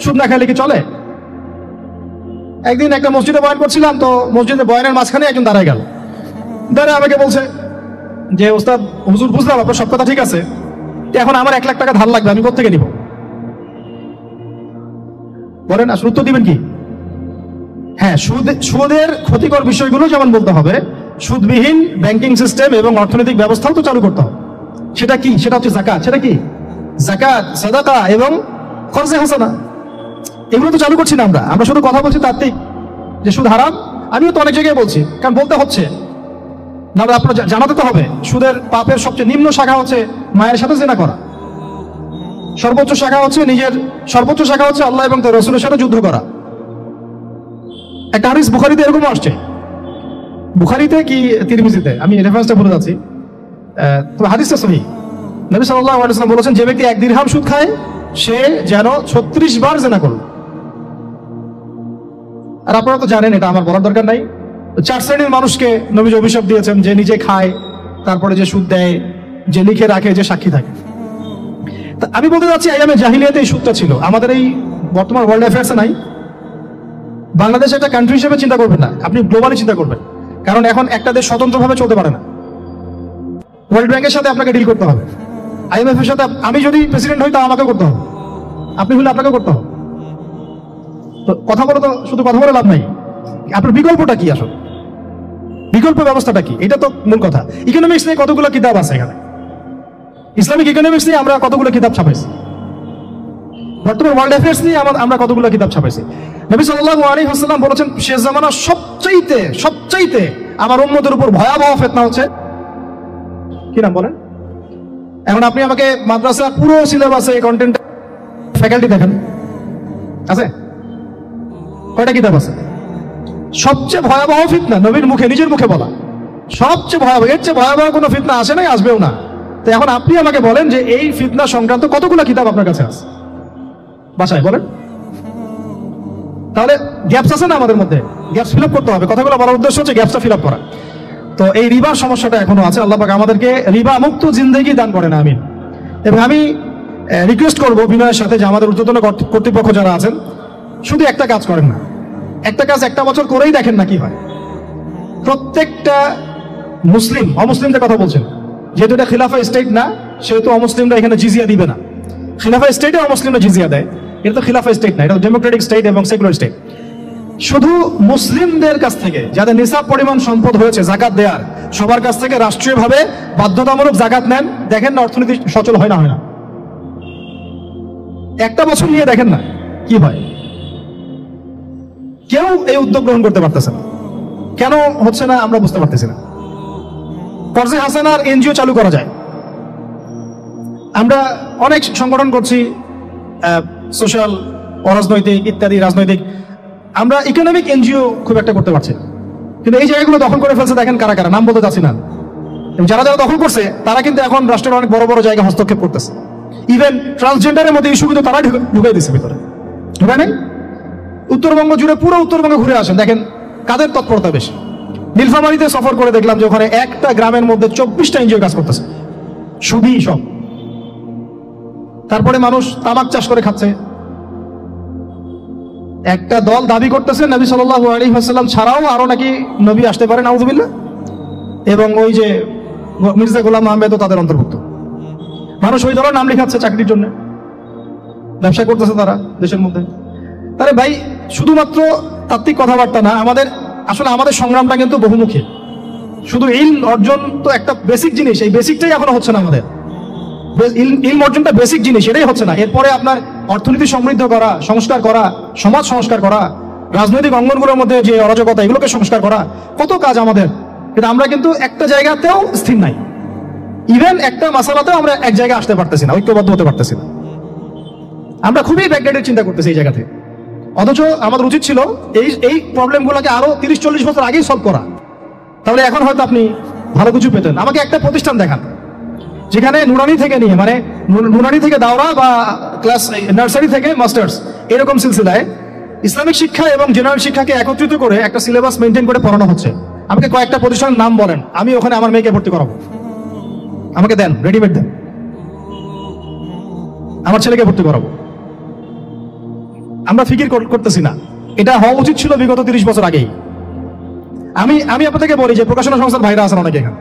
[SPEAKER 1] সুদ না খেলে কি চলে? একদিন একটা মসজিদে বয়ান করছিলাম, তো মসজিদে বয়ানের মাঝখানে একজন দাঁড়ায় গেল, দাঁড়ায় আমাকে বলছে যে ওস্তাদ, হুজুর বুঝলাম আপনার সব কথা ঠিক আছে, এখন আমার 1 লাখ টাকা ধার লাগবে, আমি কোত্থেকে নিব? বলেন, আসলে উত্তর দিবেন কি? হ্যাঁ, সুদের ক্ষতিকর বিষয়গুলো যেমন বলতে হবে, সুদবিহীন ব্যাংকিং সিস্টেম এবং অর্থনৈতিক ব্যবস্থাও তো চালু করতে হবে। সেটা কি? সেটা হচ্ছে জাকাত। সেটা কি? জাকাত, সাদাকা এবং কর্জে হাসানা। এগুলো তো চালু করছি না আমরা শুধু কথা বলছি তাত্ত্বিক যে সুদ হারাম। আমিও তো অনেক জায়গায় বলছি, কারণ বলতে হচ্ছে না, আপনার জানাতে তো হবে। সুদের পাপের সবচেয়ে নিম্ন শাখা হচ্ছে মায়ের সাথে জিনা করা। সর্বোচ্চ শাখা হচ্ছে আল্লাহ এবং তার রাসূলের সাথে যুদ্ধ করা। একটা হাদিস বুখারীতে এরকম আসছে, বুখারীতে কি তিরমিজিতে, আমি রেফারেন্সটা ভুলে যাচ্ছি, তবে হাদিসটা সহিহ। নবী সাল্লাল্লাহু আলাইহি ওয়াসাল্লাম বলেছেন, যে ব্যক্তি 1 দিরহাম সুদ খায় সে যেন 36 বার জিনা করল। আর আপনারা তো জানেন, এটা আমার বলার দরকার নাই, 4 শ্রেণীর মানুষকে নবীজি অভিশাপ দিয়েছেন, যে নিজে খায়, তারপরে যে সুদ দেয়, যে লিখে রাখে, যে সাক্ষী থাকে। আমি বলতে চাচ্ছি, আইয়ামে জাহিলিয়াতে এই সুদটা ছিল, আমাদের এই বর্তমান ওয়ার্ল্ড অ্যাফেয়ার্সে নাই। বাংলাদেশ একটা কান্ট্রি হিসেবে চিন্তা করবেন না, আপনি গ্লোবালি চিন্তা করবেন, কারণ এখন একটা দেশ স্বতন্ত্রভাবে চলতে পারে না। ওয়ার্ল্ড ব্যাংকের সাথে আপনাকে ডিল করতে হবে, IMF এর সাথে। আমি যদি প্রেসিডেন্ট হই, তা আমাকে করতে হবে, আপনি হলে আপনাকে করতে হবে। তো কথা বলে তো শুধু কথা বলে লাভ নাই, আপনার বিকল্পটা কি, আসলে বিকল্প ব্যবস্থাটা কি, এটা তো মূল কথা। ইকোনমিক্স নিয়ে কতগুলো কিতাব আছে এখানে, ইসলামিক ইকোনমিক্স নিয়ে আমরা কতগুলো কিতাব ছাপাইছি, বর্তমান ওয়ার্ল্ড অ্যাফেয়ার্স নিয়ে আমরা কতগুলো কিতাব ছাপাইছি। নবী সাল্লাল্লাহু আলাইহি ওয়াসাল্লাম বলেছেন, শেষ জামানার সবচাইতে আমার উম্মতের উপর ভয়াবহ ফিতনা হচ্ছে, কি নাম বলেন? এখন আপনি আমাকে মাদ্রাসার পুরো সিলেবাসে কন্টেন্ট ফ্যাকাল্টি দেখেন, আছে কয়টা কিতাব আছে? সবচেয়ে ভয়াবহ ফিতনা, নবীর মুখে, নিজের মুখে বলা, সবচেয়ে ভয়াবহ, এর চেয়ে ভয়াবহ কোনো ফিতনা আসে নাই, আসবেও না। তো এখন আপনি আমাকে বলেন যে এই ফিতনা সংক্রান্ত কতগুলো কিতাব আপনার কাছে আছে বাসায়, বলেন। তাহলে গ্যাপস আছে না আমাদের মধ্যে, গ্যাপস ফিল আপ করতে হবে। কথাগুলো বলার উদ্দেশ্য হচ্ছে গ্যাপসটা ফিল আপ করা। তো এই রিবার সমস্যাটা এখনো আছে, আল্লাহ পাক আমাদেরকে রিবা মুক্ত জিন্দেগি দান করেন, আমিন। এবং আমি রিকোয়েস্ট করবো বিনয়ের সাথে, যে আমাদের ঊর্ধ্বতন কর্তৃপক্ষ যারা আছেন, শুধু একটা কাজ করেন না, একটা কাজ একটা বছর করেই দেখেন না কি হয়। প্রত্যেকটা মুসলিম, অমুসলিমদের কথা বলছেন, যেহেতু এটা খিলাফা স্টেট না, সেহেতু অমুসলিমরা এখানে জিজিয়া দিবে না। খিলাফা স্টেটে অমুসলিমরা জিজিয়া দেয়, এটা তো খিলাফা স্টেট না, এটা ডেমোক্রেটিক স্টেট এবং সেকুলার স্টেট। শুধু মুসলিমদের কাছ থেকে, যাদের নিসাব পরিমাণ সম্পদ হয়েছে জাকাত দেওয়ার, সবার কাছ থেকে রাষ্ট্রীয়ভাবে বাধ্যতামূলক জাকাত নেন, দেখেন না অর্থনীতি সচল হয় না, হয় না? একটা বছর নিয়ে দেখেন না কি হয়। কেউ এই উদ্যোগ গ্রহণ করতে পারতেছে না, কেন হচ্ছে না আমরা বুঝতে পারতেছি না। কর্জে হাসানার এনজিও চালু করা যায়, আমরা অনেক সংগঠন করছি, সোশ্যাল, অরাজনৈতিক ইত্যাদি, রাজনৈতিক। আমরা ইকোনমিক এনজিও খুব একটা করতে পারছি না, কিন্তু এই জায়গাগুলো দখল করে ফেলছে, দেখেন কারা কারা, নাম বলতে চাচ্ছি না। যারা যারা দখল করছে তারা কিন্তু এখন রাষ্ট্রের অনেক বড় বড় জায়গা হস্তক্ষেপ করতেছে। ইভেন ট্রান্সজেন্ডারের মধ্যে ইস্যু কিন্তু তারা ঢুকাই দিচ্ছে ভিতরে, ঢুকায় নাই? উত্তরবঙ্গ জুড়ে, পুরো উত্তরবঙ্গে ঘুরে আসেন, দেখেন কাদের তৎপরতা বেশি। নীলফামারীতে সফর করে দেখলাম যে ওখানে একটা গ্রামের মধ্যে 24টা এনজিও কাজ করতেছে, শুধুই সব। তারপরে মানুষ তামাক চাষ করে খাচ্ছে। একটা দল দাবি করতেছে নবী সাল্লাল্লাহু আলাইহি ওয়াসাল্লাম ছাড়াও আরো নাকি নবী আসতে পারে, নাউযুবিল্লাহ। এবং ওই যে মির্জা গোলাম আহমেদও তাদের অন্তর্ভুক্ত। মানুষ ওই দলের নাম লেখাচ্ছে চাকরির জন্য, ব্যবসা করতেছে তারা দেশের মধ্যে। তাহলে ভাই, শুধুমাত্র তাত্ত্বিক কথাবার্তা না, আসলে আমাদের সংগ্রামটা কিন্তু বহুমুখী। শুধু ইলম অর্জন তো একটা বেসিক জিনিস, এই বেসিকটাই এখনো হচ্ছে না আমাদের। ইলম অর্জনটা বেসিক জিনিস, এটাই হচ্ছে না। এরপরে আপনার অর্থনীতি সমৃদ্ধ করা, সংস্কার করা, সমাজ সংস্কার করা, রাজনৈতিক অঙ্গনগুলোর মধ্যে যে অরাজকতা, এগুলোকে সংস্কার করা, কত কাজ আমাদের। কিন্তু আমরা কিন্তু একটা জায়গাতেও স্থির নাই। ইভেন একটা মাসালাতেও আমরা এক জায়গায় আসতে পারতেছি না, ঐক্যবদ্ধ হতে পারতেছি না। আমরা খুবই ব্যাকডেটেড চিন্তা করতেছি এই জায়গা থেকে। অথচ আমাদের উচিত ছিল এই প্রবলেমগুলোকে আরো 30-40 বছর আগেই সলভ করা। তাহলে এখন হয়তো আপনি ভালো কিছু পেতেন। আমাকে একটা প্রতিষ্ঠান দেখান যেখানে নুরানি থেকে নিয়ে, মানে নুরানি থেকে দাওরা বা ক্লাস নার্সারি থেকে মাস্টার্স, এরকম সিলসিলায় ইসলামিক শিক্ষা এবং জেনারেল শিক্ষাকে একত্রিত করে একটা সিলেবাস মেনটেন করে পড়ানো হচ্ছে। আমাকে কয়েকটা প্রতিষ্ঠানের নাম বলেন, আমি ওখানে আমার মেয়েকে ভর্তি করাবো। আমাকে দেন, রেডিমেড দেন, আমার ছেলেকে ভর্তি করাবো। আমরা ফিকির করতেছি না, এটা হওয়া উচিত ছিল বিগত 30 বছর আগেই। আমি আপনাদেরকে বলি যে প্রকাশনা সংস্থার ভাইরা আছেন অনেকে এখানে।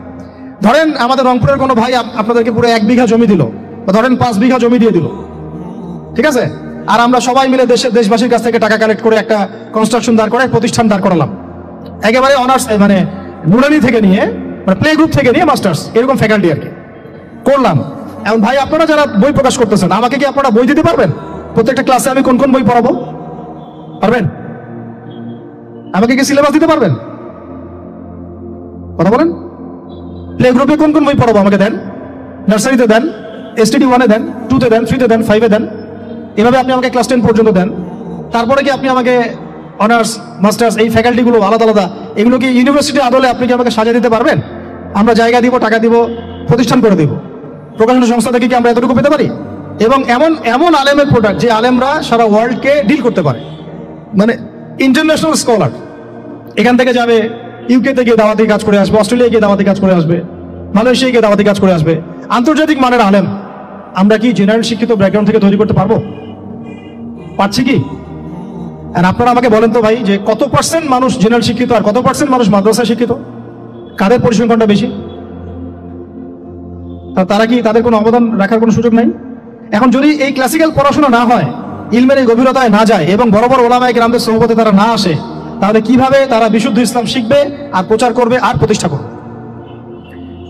[SPEAKER 1] ধরেন আমাদের রংপুরের কোনো ভাই আপনাদেরকে পুরো 1 বিঘা জমি দিল, বা ধরেন 5 বিঘা জমি দিয়ে দিল, ঠিক আছে? আর আমরা সবাই মিলে দেশবাসীর কাছ থেকে টাকা কালেক্ট করে একটা কনস্ট্রাকশন দাঁড় করে প্রতিষ্ঠান দাঁড় করালাম, একেবারে অনার্স, মানে নুরানি থেকে নিয়ে, মানে প্লে গ্রুপ থেকে নিয়ে মাস্টার্স, এরকম ফ্যাকাল্টি আর কি করলাম। এখন ভাই, আপনারা যারা বই প্রকাশ করতেছেন, আমাকে কি আপনারা বই দিতে পারবেন? প্রত্যেকটা ক্লাসে আমি কোন কোন বই পড়াবো পারবেন? আমাকে কি সিলেবাস দিতে পারবেন? কথা বলেন। প্লে গ্রুপে কোন কোন বই পড়াবো আমাকে দেন, নার্সারিতে দেন, STD 1-এ দেন, 2-তে দেন, 3-তে দেন, 5-এ দেন, এভাবে আপনি আমাকে ক্লাস 10 পর্যন্ত দেন। তারপরে কি আপনি আমাকে অনার্স মাস্টার্স এই ফ্যাকাল্টিগুলো আলাদা আলাদা এগুলো কি ইউনিভার্সিটি আদলে আপনি কি আমাকে সাজিয়ে দিতে পারবেন? আমরা জায়গা দিব, টাকা দিব, প্রতিষ্ঠান করে দিব, প্রকাশনা সংস্থা থেকে কি আমরা এতটুকু পেতে পারি? এবং এমন এমন আলেমের প্রোডাক্ট যে আলেমরা সারা ওয়ার্ল্ডকে ডিল করতে পারে, মানে ইন্টারন্যাশনাল স্কলার এখান থেকে যাবে, ইউকেতে গিয়ে দাওয়াতি কাজ করে আসবে, অস্ট্রেলিয়া গিয়ে দাওয়াতি কাজ করে আসবে, মালয়েশিয়া গিয়ে দাওয়াতি কাজ করে আসবে, আন্তর্জাতিক মানের আলেম আমরা কি জেনারেল শিক্ষিত ব্যাকগ্রাউন্ড থেকে তৈরি করতে পারবো? পারছি কি? আর আপনারা আমাকে বলেন তো ভাই, যে কত পার্সেন্ট মানুষ জেনারেল শিক্ষিত আর কত পার্সেন্ট মানুষ মাদ্রাসা শিক্ষিত? কাদের পরিসংখ্যানটা বেশি? তারা কি, তাদের কোনো অবদান রাখার কোনো সুযোগ নাই? এখন যদি এই ক্লাসিক্যাল পড়াশোনা না হয়, ইলমের এই গভীরতায় না যায় এবং বড় বড় ওলামায়ে কেরামদের সোহবতে তারা না আসে, তাহলে কিভাবে তারা বিশুদ্ধ ইসলাম শিখবে আর প্রচার করবে আর প্রতিষ্ঠা করবে?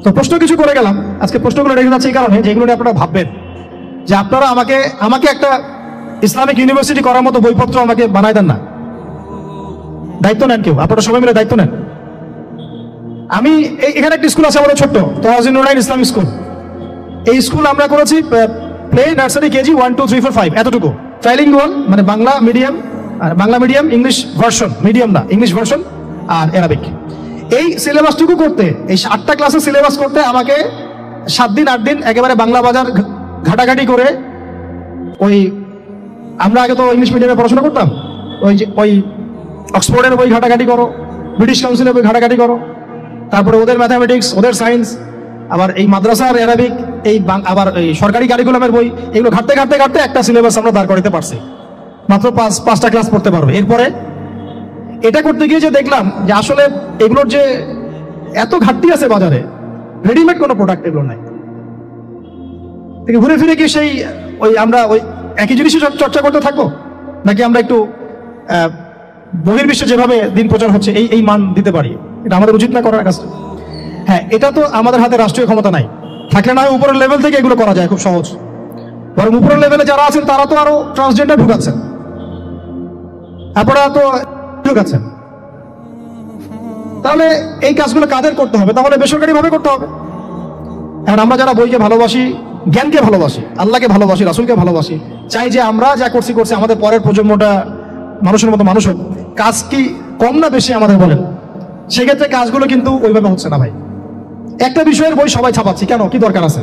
[SPEAKER 1] তো প্রশ্ন কিছু করে গেলাম, আজকে প্রশ্নগুলো রেখে যাচ্ছে এই কারণে যে এগুলো নিয়ে আপনারা ভাববেন যে আপনারা আমাকে একটা ইসলামিক ইউনিভার্সিটি করার মতো বইপত্র আমাকে বানায় দেন না। দায়িত্ব নেন কেউ, আপনারা সবাই মিলে দায়িত্ব নেন। আমি এখানে একটা স্কুল আছে আমাদের ছোট্ট, তাওয়াজিনুর ইসলামিক স্কুল। এই স্কুল আমরা করেছি প্লে, নার্সারি, কেজি 1, 2, 3, 4, 5 এতটুকু, ট্রাইলিঙ্গুয়াল মানে Bangla medium English version, medium না ইংলিশ ভার্সন আর অ্যারাবিক। এই সিলেবাসটুকু করতে, এই 8টা ক্লাসের সিলেবাস করতে আমাকে 7 দিন 8 দিন একেবারে বাংলা বাজার ঘাটাঘাটি করে, ওই আমরা আগে তো ইংলিশ মিডিয়ামে পড়াশোনা করতাম, ওই অক্সফোর্ডের বই ঘাটাঘাটি করো, ব্রিটিশ কাউন্সিলের বই ঘাটাঘাটি করো, তারপরে ওদের ম্যাথামেটিক্স, ওদের সায়েন্স, আবার এই মাদ্রাসার অ্যারাবিক, আবার এই সরকারি কারিকুলামের বই, এগুলো ঘাটতে ঘাটতে ঘাটতে একটা সিলেবাস আমরা দাঁড় করাতে পারছি। মাত্র 5টা ক্লাস পড়তে পারবে। এরপরে এটা করতে গিয়ে যে দেখলাম যে আসলে এগুলোর যে এত ঘাটতি আছে বাজারে, রেডিমেড কোনো প্রোডাক্ট এগুলো নাই। ঘুরে ফিরে কি সেই আমরা একই জিনিসই চর্চা করতে থাকবো, নাকি আমরা একটু বহির্বিশ্বে যেভাবে দিন প্রচার হচ্ছে এই মান দিতে পারি? এটা আমাদের উচিত না করার কাজটা? হ্যাঁ, এটা তো আমাদের হাতে রাষ্ট্রীয় ক্ষমতা নাই, থাকলে না উপরের লেভেল থেকে এগুলো করা যায় খুব সহজ। বরং উপরের লেভেলে যারা আছেন তারা তো আরো ট্রান্সজেন্ডার ঢুকাচ্ছেন, আপনারা তো ঢুকাচ্ছেন। তাহলে এই কাজগুলো কাদের করতে হবে? তাহলে বেসরকারি ভাবে করতে হবে। এখন আমরা যারা বইকে ভালোবাসি, জ্ঞানকে ভালোবাসি, আল্লাহকে ভালোবাসি, রাসূলকে ভালোবাসি, চাই যে আমরা যা করছি আমাদের পরের প্রজন্মটা মানুষের মতো মানুষ হোক। কাজ কি কম না বেশি আমাদের বলেন? সেক্ষেত্রে কাজগুলো কিন্তু ওইভাবে হচ্ছে না ভাই। একটা বিষয়ের বই সবাই ছাপাচ্ছি, কেন? কি দরকার আছে?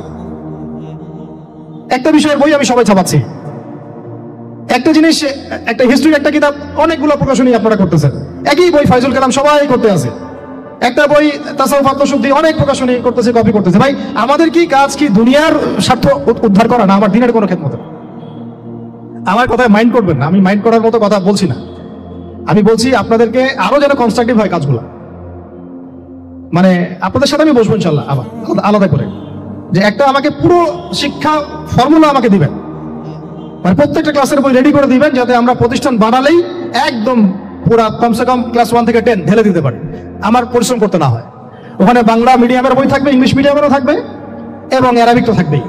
[SPEAKER 1] একটা বিষয়ের বই আমি সবাই ছাপাচ্ছি, একটা জিনিস, একটা হিস্ট্রির একটা কিতাব অনেকগুলো প্রকাশনী আপনারা করতেছেন, একই বই ফাইজুল কালাম সবাই করতে আছে, একটা বই তাসাউফ আত্মশুদ্ধি অনেক প্রকাশনী করতেছে, কপি করতেছে। ভাই আমাদের কি কাজ কি দুনিয়ার স্বার্থ উদ্ধার করা, না আমার দিনের কোনো খেদমত? আমার কথায় মাইন্ড করবেন না, আমি মাইন্ড করার মতো কথা বলছি না। আমি বলছি আপনাদেরকে আরো যেন কনস্ট্রাকটিভ হয় কাজগুলো। মানে আপনাদের সাথে আমি বসবো ইনশাল্লাহ আবার আলাদা করে, যে একটা আমাকে পুরো শিক্ষা ফর্মুলা আমাকে দিবেন, মানে প্রত্যেকটা ক্লাসের বই রেডি করে দিবেন, যাতে আমরা প্রতিষ্ঠান বানালেই একদম পুরা কমসে কম ক্লাস 1 থেকে 10 ঢেলে দিতে পারি, আমার পরিশ্রম করতে না হয়। ওখানে বাংলা মিডিয়ামের বই থাকবে, ইংলিশ মিডিয়ামেরও থাকবে এবং অ্যারাবিক তো থাকবেই।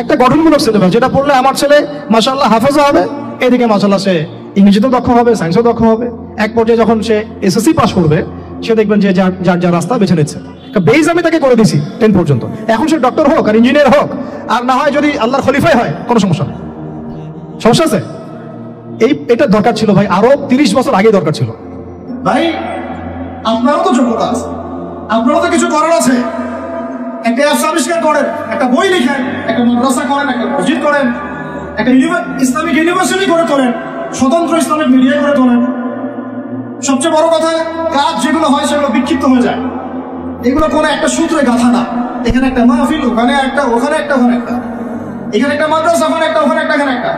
[SPEAKER 1] একটা গঠনমূলক সিলেবাস, যেটা পড়লে আমার ছেলে মাশাআল্লাহ হাফেজও হবে, এদিকে মাশাআল্লাহ সে ইংরেজিতেও দক্ষ হবে, সায়েন্সেও দক্ষ হবে। এক পর্যায়ে যখন সে SSC পাস করবে, সে দেখবেন যে যার রাস্তা বেছে নিচ্ছে। বেজ আমি তাকে করে দিছি 10 পর্যন্ত, এখন সে ডক্টর হোক আর ইঞ্জিনিয়ার হোক, আর না হয় যদি আল্লাহর খলিফাই হয়, কোনো সমস্যা নেই। সমস্যা আছে? এটা দরকার ছিল ভাই, আরো 30 বছর আগে দরকার ছিল ভাই। আপনারও তো যোগ্যতা আছে, আপনারও তো কিছু করার আছে। একটা অ্যাপস আবিষ্কার করেন, একটা বই লিখেন, একটা মাদ্রাসা করেন, একটা মসজিদ করেন, একটা ইসলামিক ইউনিভার্সিটি করে তোলেন, স্বতন্ত্র ইসলামিক মিডিয়া করে তোলেন। সবচেয়ে বড় কথা, কাজ যেগুলো হয় সেগুলো বিক্ষিপ্ত হয়ে যায়, এগুলো কোনো একটা সূত্রে গাঁথা না। এখানে একটা মাহফিল, ওখানে একটা, ওখানে একটা, ওখানে একটা, এখানে একটা মাদ্রাসা, ওখানে একটা, ওখানে একটা, এখানে একটা।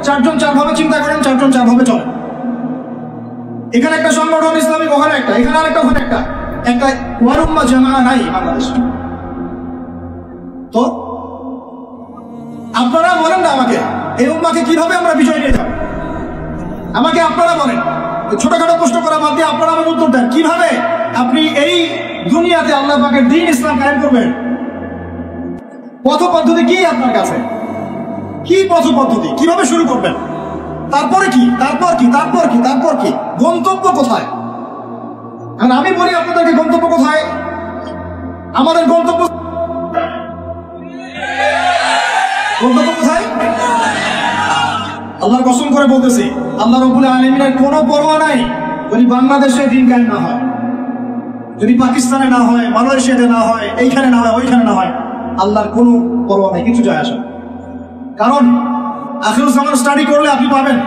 [SPEAKER 1] 4 জন 4 ভাবে চিন্তা করেন, 4 জন 4 ভাবে চলে। এখানে একটা সংগঠন ইসলামিক, ওখানে একটা, এখানে আরেকটা, ওখানে একটা। একটা ওয়ারুম্মা জামানা নাই বাংলাদেশে। তো আপনারা বলেন না আমাকে, এই উম্মাকে কিভাবে আমরা বিজয় নিয়ে যাব? আমাকে আপনারা বলেন, ছোটখাটো প্রশ্ন করা বাদ দিয়ে আপনারা আমার উত্তর দেন, কিভাবে আপনি এই দুনিয়াতে আল্লাহ পাকের দ্বীন ইসলাম কায়েম করবেন? পথ পদ্ধতি কি আপনার কাছে? কি পথ পদ্ধতি, কিভাবে শুরু করবেন? তারপরে কি, তারপর কি, তারপর কি, তারপর কি, গন্তব্য কোথায়? আর আমি বলি আপনাদেরকে গন্তব্য কোথায়? আমাদের গন্তব্য গন্তব্য কোথায়? আল্লাহর কসম করে বলতেছি, আল্লাহ রাব্বুল আলামিনের কোনো পরোয়া নাই যদি বাংলাদেশে দিন কায়েম না হয়, যদি পাকিস্তানে না হয়, মালয়েশিয়াতে না হয়, এইখানে না হয়, ওইখানে না হয়, আল্লাহর কোনো পরোয়া নাই, কিছু যায় আসে না। কারণ আখিরুজ জামান স্টাডি করলে আপনি পাবেন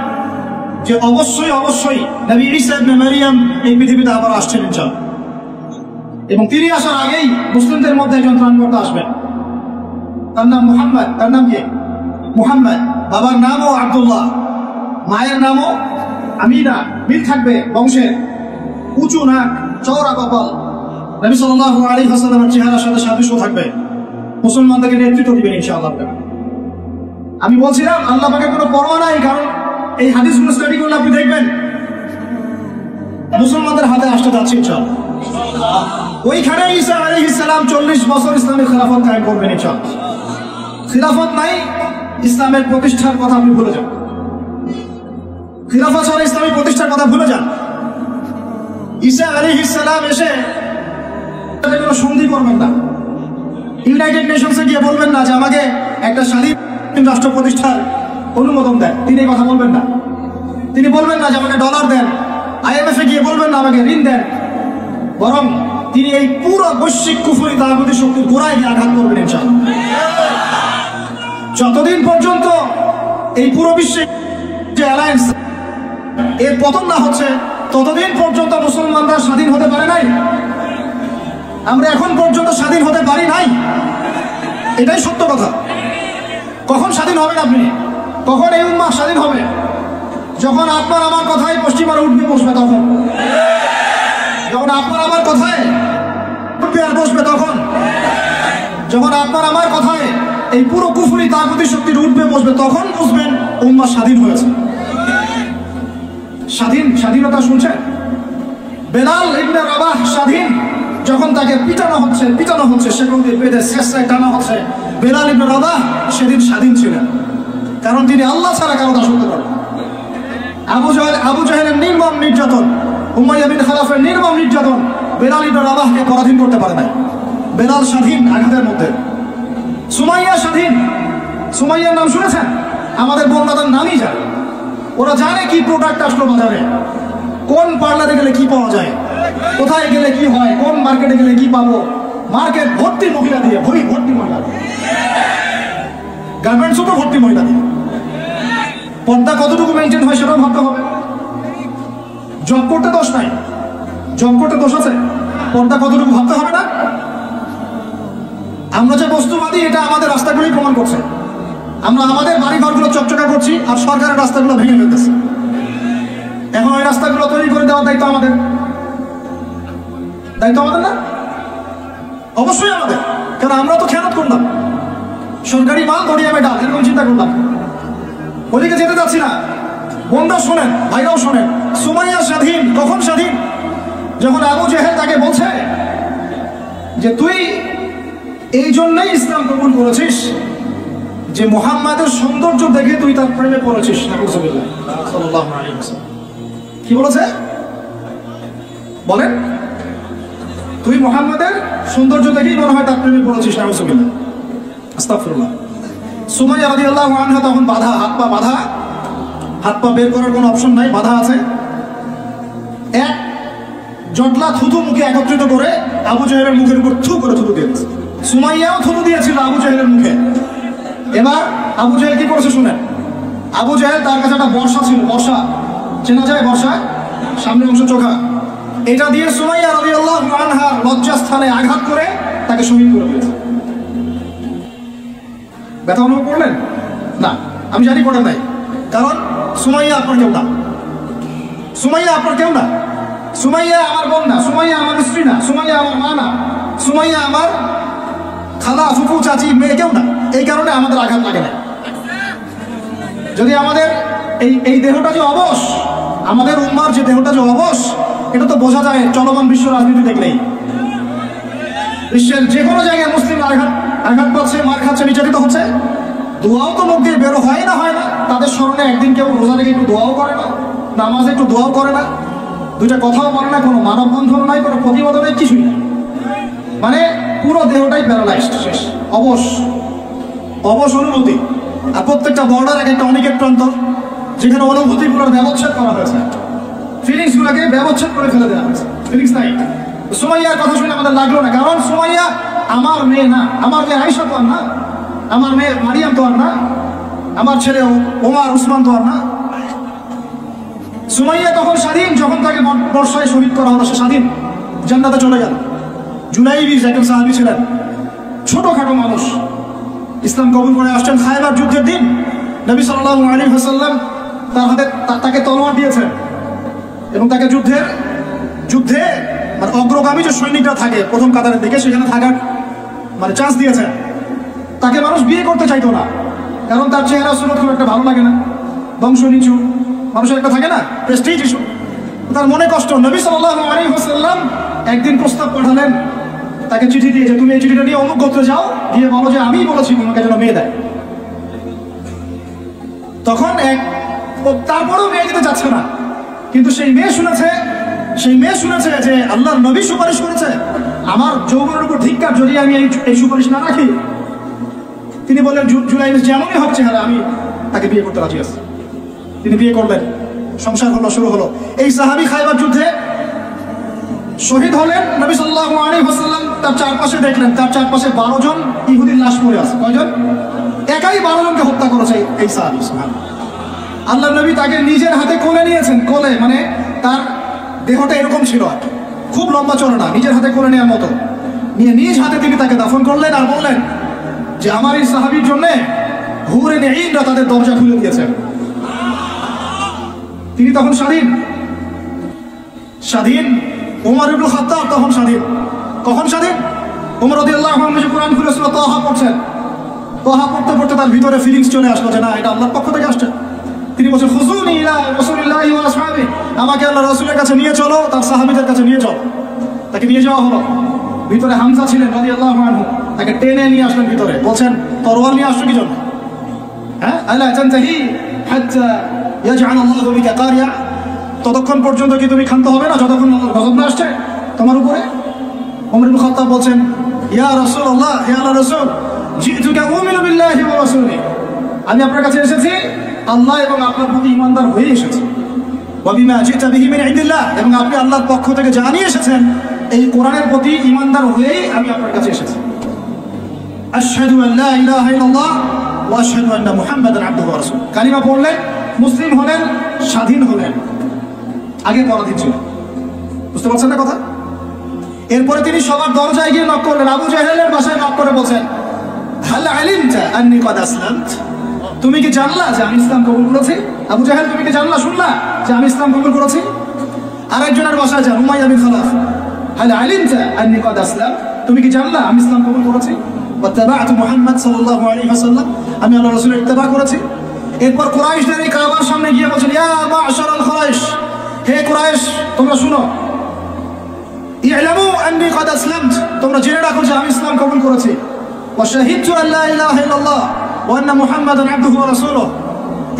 [SPEAKER 1] যে অবশ্যই অবশ্যই নবী ঈসা ইবনে মারইয়াম এই পৃথিবীতে আবার আসছেন ইনশাআল্লাহ, এবং তিনি আসার আগেই মুসলিমদের মধ্যে একজন ত্রাণকর্তা আসবেন। তার নাম মুহাম্মদ। তার নাম কি? মুহাম্মদ। বাবার নামও আব্দুল্লাহ, মায়ের নামও আমিনা। মিল থাকবে বংশের, উঁচু নাক, চওড়া কপাল, নবী সাল্লাল্লাহু আলাইহি ওয়াসাল্লামের চেহারার সাথে সাদৃশ্য থাকবে, মুসলমানদেরকে নেতৃত্ব দিবেন ইনশাআল্লাহ। আমি বলছিলাম আল্লাহ পাকের কোনো পরোয়া নাই, কারণ এই হাদিসগুলো স্টাডি করলে আপনি দেখবেন মুসলমানদের হাতে আসতে যাচ্ছে ইনশাআল্লাহ। ওইখানে ঈসা আলাইহিস সালাম 40 বছর ইসলামের খেলাফত কায়েম করবেন ইনশাআল্লাহ। খিলাফত নাই, ইসলামের প্রতিষ্ঠার কথা আপনি ভুলে যান। খিলাফত ছাড়া ইসলামের প্রতিষ্ঠার কথা ভুলে যান। ঈসা আলাইহিস সালাম এসে কোনো সন্ধি করবেন না, ইউনাইটেড নেশনসে গিয়ে বলবেন না যে আমাকে একটা স্বাধীন রাষ্ট্র প্রতিষ্ঠার অনুমোদন দেন, তিনি এই কথা বলবেন না। তিনি বলবেন না যে আমাকে ডলার দেন, IMF এ গিয়ে বলবেন না আমাকে ঋণ দেন, বরং তিনি এই পুরো বৈশ্বিক কুফরি তাগুতি শক্তির গোড়ায় গিয়ে আঘাত করবেন ইনশাআল্লাহ। যতদিন পর্যন্ত এই পুরো বিশ্বে যে অ্যালায়েন্স এর পতন না হচ্ছে, ততদিন পর্যন্ত মুসলমানরা স্বাধীন হতে পারে নাই। আমরা এখন পর্যন্ত স্বাধীন হতে পারি নাই, এটাই সত্য কথা। কখন স্বাধীন হবেন আপনি? কখন এই উম্মাহ স্বাধীন হবে? যখন আপনার আমার কথায় পশ্চিমারা উঠবে বসবে তখন, যখন আপনার আমার কথায় উঠবে আর বসবে তখন, যখন আপনার আমার কথায় এই পুরো কুফরি তাগুতি শক্তির উঠবে বসবে, তখন বুঝবেন উম্মাহ স্বাধীন হয়েছে। স্বাধীনতা শুনছেন? বেলাল ইবনে রাবাহ স্বাধীন, যখন তাকে পিটানো হচ্ছে সেগুলো দিয়ে বেঁধে শেষরায় টানা হচ্ছে, বেলাল ইবনে রাবাহ সেদিন স্বাধীন ছিলেন, কারণ তিনি আল্লাহ ছাড়া কারো দাসত্ব করেন। আবু জাহেলের নির্মম নির্যাতন, উমাইয়া বিন খালাফের নির্মম নির্যাতন বেলাল ইবনে রাবাহকে পরাধীন করতে পারে নাই। বেলাল স্বাধীন আঘাতের মধ্যে। সুমাইয়া স্বাধীন। সুমাইয়ার নাম শুনেছেন? আমাদের বন্দাদের নামই জানে। ওরা জানে কি প্রোডাক্ট আসলো বাজারে, কোন পার্লারে গেলে কি পাওয়া যায়, কোথায় গেলে কি হয়, কোন মার্কেটে গেলে কি পাবো। মার্কেট ভর্তি মহিলা দিয়ে, ভর্তি মহিলা, গার্মেন্টসও তো ভর্তি মহিলা দিয়ে। পর্দা কতটুকু মেনটেন হয় সেটাও ভাবতে হবে। জব করতে দোষ নাই, জব করতে দোষ আছে, পর্দা কতটুকু ভাবতে হবে না? আমরা যে বস্তুবাদী এটা আমাদের রাস্তাগুলোই প্রমাণ করছে। আমরা আমাদের বাড়িঘরগুলো চকচকা করছি আর সরকারের রাস্তাগুলো ভেঙে ফেলতেছি। এখন ওই রাস্তাগুলো তৈরি করে দেওয়ার দায়িত্ব আমাদের, না? অবশ্যই আমাদের, কারণ আমরা তো খেয়ানত করলাম, সরকারি মাল ধরিয়ে আমি ডাল, এরকম চিন্তা করলাম। ওদিকে যেতে যাচ্ছি না। বন্ধু শোনেন, ভাইরাও শোনেন, সুমাইয়া স্বাধীন। কখন স্বাধীন? যখন আবু জেহেল তাকে বলছে যে তুই এই জন্যই ইসলাম কবুল করেছিস যে মুহাম্মাদের সৌন্দর্য দেখে তুই তার প্রেমে পড়েছিস। কি বলেছে বলেন? তুই মুহাম্মাদের সৌন্দর্য দেখেই মনে হয় তার প্রেমে পড়েছিস। নাউজুবিল্লাহ, আস্তাগফিরুল্লাহ। সুমাইয়া রাদিয়াল্লাহু আনহা তখন বাধা, হাত পা বের করার কোনো অপশন নাই, বাধা আছে। এক জটলা থুতু মুখে একত্রিত করে আবু জাহেলের মুখের উপর থু করে থুতু দিয়েছে। সুমাইয়াও থুতু দিয়েছিল আবু জাহেলের মুখে। এবার আবু জাহেল কি করেছে শুনেন। আবু জাহেল তার কাছে একটা বর্ষা ছিল, বর্ষা চেনা যায়, বর্ষা সামনের অংশ চোখা, এটা দিয়ে সুমাইয়া রাদিয়াল্লাহু আনহার লজ্জাস্থানে আঘাত করে তাকে শহীদ করে দিয়েছে। ব্যথা অনুভব করলেন না? আমি জানি করেন নাই, কারণ সুমাইয়া আপনার কেউ না। সুমাইয়া আপনার কেউ না। সুমাইয়া আমার বোন না, সুমাইয়া আমার স্ত্রী না, সুমাইয়া আমার মা না, সুমাইয়া আমার খালা, ফুফু, চাচি, মেয়ে কেউ না। এই কারণে আমাদের আঘাত লাগে না। যদি আমাদের এই দেহটা যে অবশ, আমাদের উম্মার যে দেহটা যে অবশ, এটা তো বোঝা যায় চলমান বিশ্ব রাজনীতি দেখলেই। বিশ্বের যে কোনো জায়গায় মুসলিমরা আঘাত পাচ্ছে, মার খাচ্ছে, নির্যাতিত হচ্ছে, দোয়াও তো মুখ দিয়ে বেরো হয় না। তাদের স্মরণে একদিন কেউ রোজা রেখে একটু দোয়াও করে না, নামাজে একটু দোয়াও করে না, দুইটা কথাও বলে না, কোনো মানববন্ধন নাই, কোনো প্রতিবাদ নেই, কিছুই না। মানে পুরো দেহটাই প্যারালাইজড, শেষ, অবশ অনুভূতি। আর প্রত্যেকটা বর্ডার এক একটা অনিকেট প্রান্তর, যেখানে অনুভূতিগুলোর ব্যবচ্ছেদ করা হয়েছে, ফিলিংসগুলোকে ব্যবচ্ছেদ করে ফেলে দেওয়া হয়েছে, ফিলিংস নাই। সুমাইয়ার কথা শুনে আমাদের লাগলো না, কারণ সুমাইয়া আমার মেয়ে না, আমার মেয়ে আয়েশা তো আর না, আমার মেয়ে মারিয়াম তো আর না, আমার ছেলে ওমর উসমান তো আর না। সুমাইয়া তখন স্বাধীন, যখন তাকে বর্ষায় শহীদ করা হলো, সে স্বাধীন, জান্নাতে চলে গেল। জুলাইবিস একজন সাহাবী ছিলেন, ছোটখাটো মানুষ, ইসলাম কবুল করে আসছেন। খায়বার যুদ্ধের দিন নবী সাল্লাল্লাহু আলাইহি ওয়াসাল্লাম তার হাতে তাকে তলোয়ার দিয়েছেন এবং তাকে যুদ্ধে মানে অগ্রগামী যে সৈনিকরা থাকে প্রথম কাতারের দিকে, সেখানে থাকার মানে চান্স দিয়েছেন। তাকে মানুষ বিয়ে করতে চাইতো না, কারণ তার চেহারা সুরত খুব একটা ভালো লাগে না, বংশ নিচু, মানুষের একটা থাকে না প্রেস্টিজ ইস্যু, তার মনে কষ্ট। নবী সাল্লাল্লাহু আলাইহি ওয়াসাল্লাম একদিন প্রস্তাব পাঠালেন, তাকে চিঠি দিয়ে যে তুমি এই চিঠিটা নিয়ে অমুক গোত্রে যাও, গিয়ে বলো যে আমি বলেছি তোমাকে যেন মেয়ে দেয়। তখন তারপরেও মেয়ে দিতে যাচ্ছে না, কিন্তু সেই মেয়ে শুনেছে যে আল্লাহর নবী সুপারিশ করেছে, আমার যৌবনের উপর ধিক্কার যদি আমি এই সুপারিশ না রাখি। তিনি বললেন জুলাইবিস যেমনই হোক চেহারা, আমি তাকে বিয়ে করতে রাজি আছি। তিনি বিয়ে করলেন, সংসার হলো, শুরু হলো। এই সাহাবী খায়বার যুদ্ধে শহীদ হলেন। নবী সাল্লাল্লাহু আলাইহি ওয়াসাল্লাম তার চারপাশে দেখলেন, তার চারপাশে 12 জন ইহুদির লাশ পড়ে আছে। কয়জন? একাই 12 জনকে হত্যা করেছে এই সাহাবী। আল্লাহ নবী তাকে নিজের হাতে কোলে নিয়েছেন, কোলে মানে তার দেহটা এরকম ছিল, খুব লম্বা চড়া না, নিজের হাতে কোলে নেওয়ার মতো নিয়ে নিজ হাতে তিনি তাকে দাফন করলেন। আর বললেন যে আমার এই সাহাবীর জন্য হুরে নেঈনরা তাদের দরজা খুলে দিয়েছেন। তিনি তখন স্বাধীন। ওমর ইবনে খাত্তাব তখন স্বাধীন। কখন স্বাধীন? ওমর রাদিয়াল্লাহু আনহু যে কোরআন খুলে সূরা তাহা পড়ছেন, তাহা পড়তে পড়তে তার ভিতরে ফিলিংস চলে আসলো যে না, এটা আল্লাহর পক্ষ থেকে আসছে। তিনি বলছেন খুযুনি ইলা রাসূলিল্লাহি ওয়া আসহাবি, আমাকে আল্লাহর রাসূলের কাছে নিয়ে চলো, তার সাহাবীদের কাছে নিয়ে চলো। তাকে নিয়ে যাওয়া হলো। ভিতরে হামজা ছিলেন রাদিয়াল্লাহু আনহু, তাকে টেনে নিয়ে আসলেন ভিতরে। বলছেন তরোয়াল নিয়ে আসছো কি জন্য? হ্যাঁ, আলা তানতাহি হাত্তা ইয়াজআল আল্লাহু বিকা কারিয়া, ততক্ষণ পর্যন্ত কি তুমি ক্ষান্ত হবে না যতক্ষণ আল্লাহর গজব না আসছে তোমার উপরে? ওমর ইবনে খাত্তাব বলছেন ইয়া রাসূলুল্লাহ, হে আল্লাহর রাসূল, জিতুকা উমিনু বিল্লাহি ওয়া রাসূলিহি, আমি আপনার কাছে এসেছি আল্লাহ এবং আপনার প্রতি ঈমানদার হয়ে এসেছি। ওয়া বিমা জিতা বিহি মিন ইনদিল্লাহ, এবং আপনি আল্লাহর পক্ষ থেকে জানিয়ে এসেছেন এই কোরআনের প্রতি ঈমানদার হয়েই আমি আপনার কাছে এসেছি। আশহাদু আন লা ইলাহা ইল্লাল্লাহ ওয়া আশহাদু আন্না মুহাম্মাদান আবদুহু ওয়া রাসূলুহু, কালিমা পড়লেন, মুসলিম হলেন, স্বাধীন হলেন। আগে পরাধীন ছিল, বুঝতে পারছেন না কথা? এরপরে তিনি সবার দরজায় গিয়ে নক করলেন। আবু জাহেলের বাসায় নক করে বলছেন হাল আলিমতা আন্নী ক্বাদ আসলামত, তুমি কি জানলা যে আমি ইসলাম কবুল করেছি? আবু জাহেল, তুমি কি জানলা, শুনলা যে আমি ইসলাম কবুল করেছি? আরেকজনের বাসায় যান, উমাইয়া বিন খালাফ, হাল আলিমতা আন্নী ক্বাদ আসলাম, তুমি কি জানলা আমি ইসলাম কবুল করেছি? ওয়াত্তাবা'তু মুহাম্মদ সাল্লাল্লাহু আলাইহি ওয়াসাল্লাম, আমি আল্লাহর রাসূলের ইত্তেবা করেছি। এরপর কুরাইশদের এই কাবার সামনে গিয়ে বলছেন ইয়া মা'শারাল কুরাইশ, হে কুরাইশ তোমরা শুনো, ই'লামু আন্নী ক্বাদ আসলামত, তোমরা জেনে রাখো যে আমি ইসলাম কবুল করেছি। ওয়া শাহিদতু আন লা ইলাহা ইল্লাল্লাহ ওয়া আন্না মুহাম্মাদান আবদুহু ওয়া রাসূলুহু।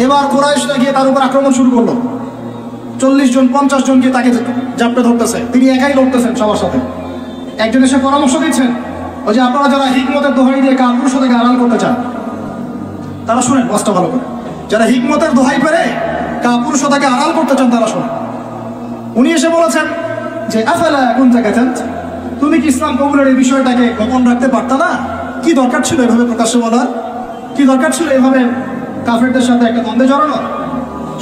[SPEAKER 1] এবার কুরাইশরা গিয়ে তার উপর আক্রমণ শুরু করলো। 40 জন 50 জন গিয়ে তাকে জাপটে ধরতেছে, তিনি একাই লড়তেছেন সবার সাথে। একজন এসে পরামর্শ দিচ্ছেন, ওই যে আপনারা যারা হিকমতের দোহাই দিয়ে কাপুরুষতাকে আড়াল করতে চান, তারা শুনেন কষ্ট ভালো করে, যারা হিকমতের দোহাই পেরে কাপুরুষতাকে আড়াল করতে চান তারা শুনেন। উনি এসে বলেছেন যে আফালা কুনতা কাতান্ত, তুমি কি ইসলাম কবুলের এই বিষয়টাকে গোপন রাখতে পারতা না? কি দরকার ছিল এভাবে প্রকাশ্যে বলার? কি দরকার ছিল এভাবে কাফেরদের সাথে একটা দ্বন্দ্বে জড়ানো?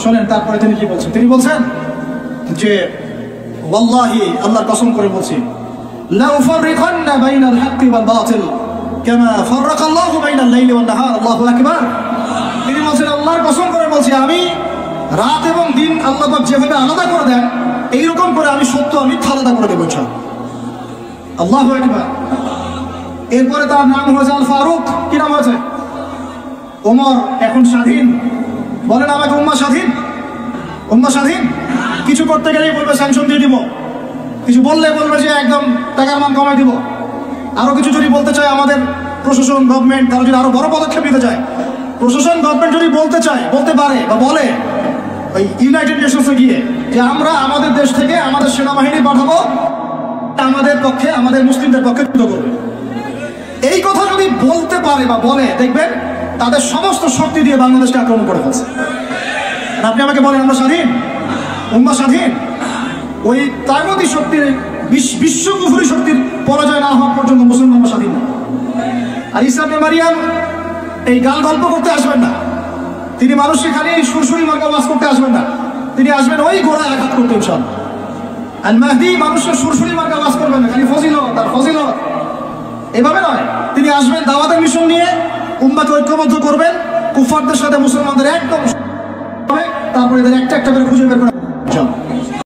[SPEAKER 1] শোনেন তারপরে তিনি কি বলছেন। তিনি বলছেন যে ওয়াল্লাহি, আল্লাহর কসম করে বলছি, লা উফাররিকান্না বাইনাল হাক্কি ওয়াল বাতিল কামা ফাররাকা আল্লাহু বাইনাল লাইলি ওয়ান নাহার, আল্লাহু আকবার। তিনি বলছেন আল্লাহর কসম করে বলছি, আমি রাত এবং দিন আল্লাহ পাক যেভাবে আলাদা করে দেন, এইরকম করে আমি সত্য আর মিথ্যা আলাদা করে দেবো ইনশাআল্লাহ। আল্লাহু আকবার। এরপরে তার নাম হয়েছে আল ফারুক। কি নাম হয়েছে? ওমর এখন স্বাধীন। বলেন আমাকে উম্মাহ স্বাধীন? উম্মাহ স্বাধীন? কিছু করতে গেলেই বলবে স্যাংশন দিয়ে দিব, কিছু বললে বলবে যে একদম টাকার মান কমাই দিব। আরো কিছু যদি বলতে চায় আমাদের প্রশাসন গভর্নমেন্ট, তারা যদি আরো বড় পদক্ষেপ নিতে চায়, প্রশাসন গভর্নমেন্ট যদি বলতে চায়, বলতে পারে বা বলে ওই ইউনাইটেড নেশনসে গিয়ে যে আমরা আমাদের দেশ থেকে আমাদের সেনাবাহিনী পাঠাবো, আমাদের পক্ষে, আমাদের মুসলিমদের পক্ষে যুদ্ধ করবে, এই কথা যদি বলতে পারে বা বলে, দেখবেন তাদের সমস্ত শক্তি দিয়ে বাংলাদেশকে আক্রমণ করে ফেলছে। আপনি আমাকে বলেন আমরা স্বাধীন? উম্মাহ স্বাধীন? ওই তাগুতি শক্তির, বিশ্বকুফরি শক্তির পরাজয় না হওয়া পর্যন্ত মুসলমান স্বাধীন না। আর ঈসা ইবনে মারিয়াম এই গাল গল্প করতে আসবেন না, তিনি মানুষকে খালি সুরসুরি মার্কা ওয়াজ করতে আসবেন না, তিনি আসবেন ওই গোড়ায় আঘাত করতে। ইনশাআল্লাহ আল মাহদি মানুষের সুরসুরি মার্কা ওয়াজ করবেন না, খালি ফজিলত আর ফজিলত, এভাবে নয়। তিনি আসবেন দাওয়াতের মিশন নিয়ে, উম্মাহকে ঐক্যবদ্ধ করবেন, কুফারদের সাথে মুসলমানদের একদম, তারপরে এদের একটা একটা করে খুঁজে বের করে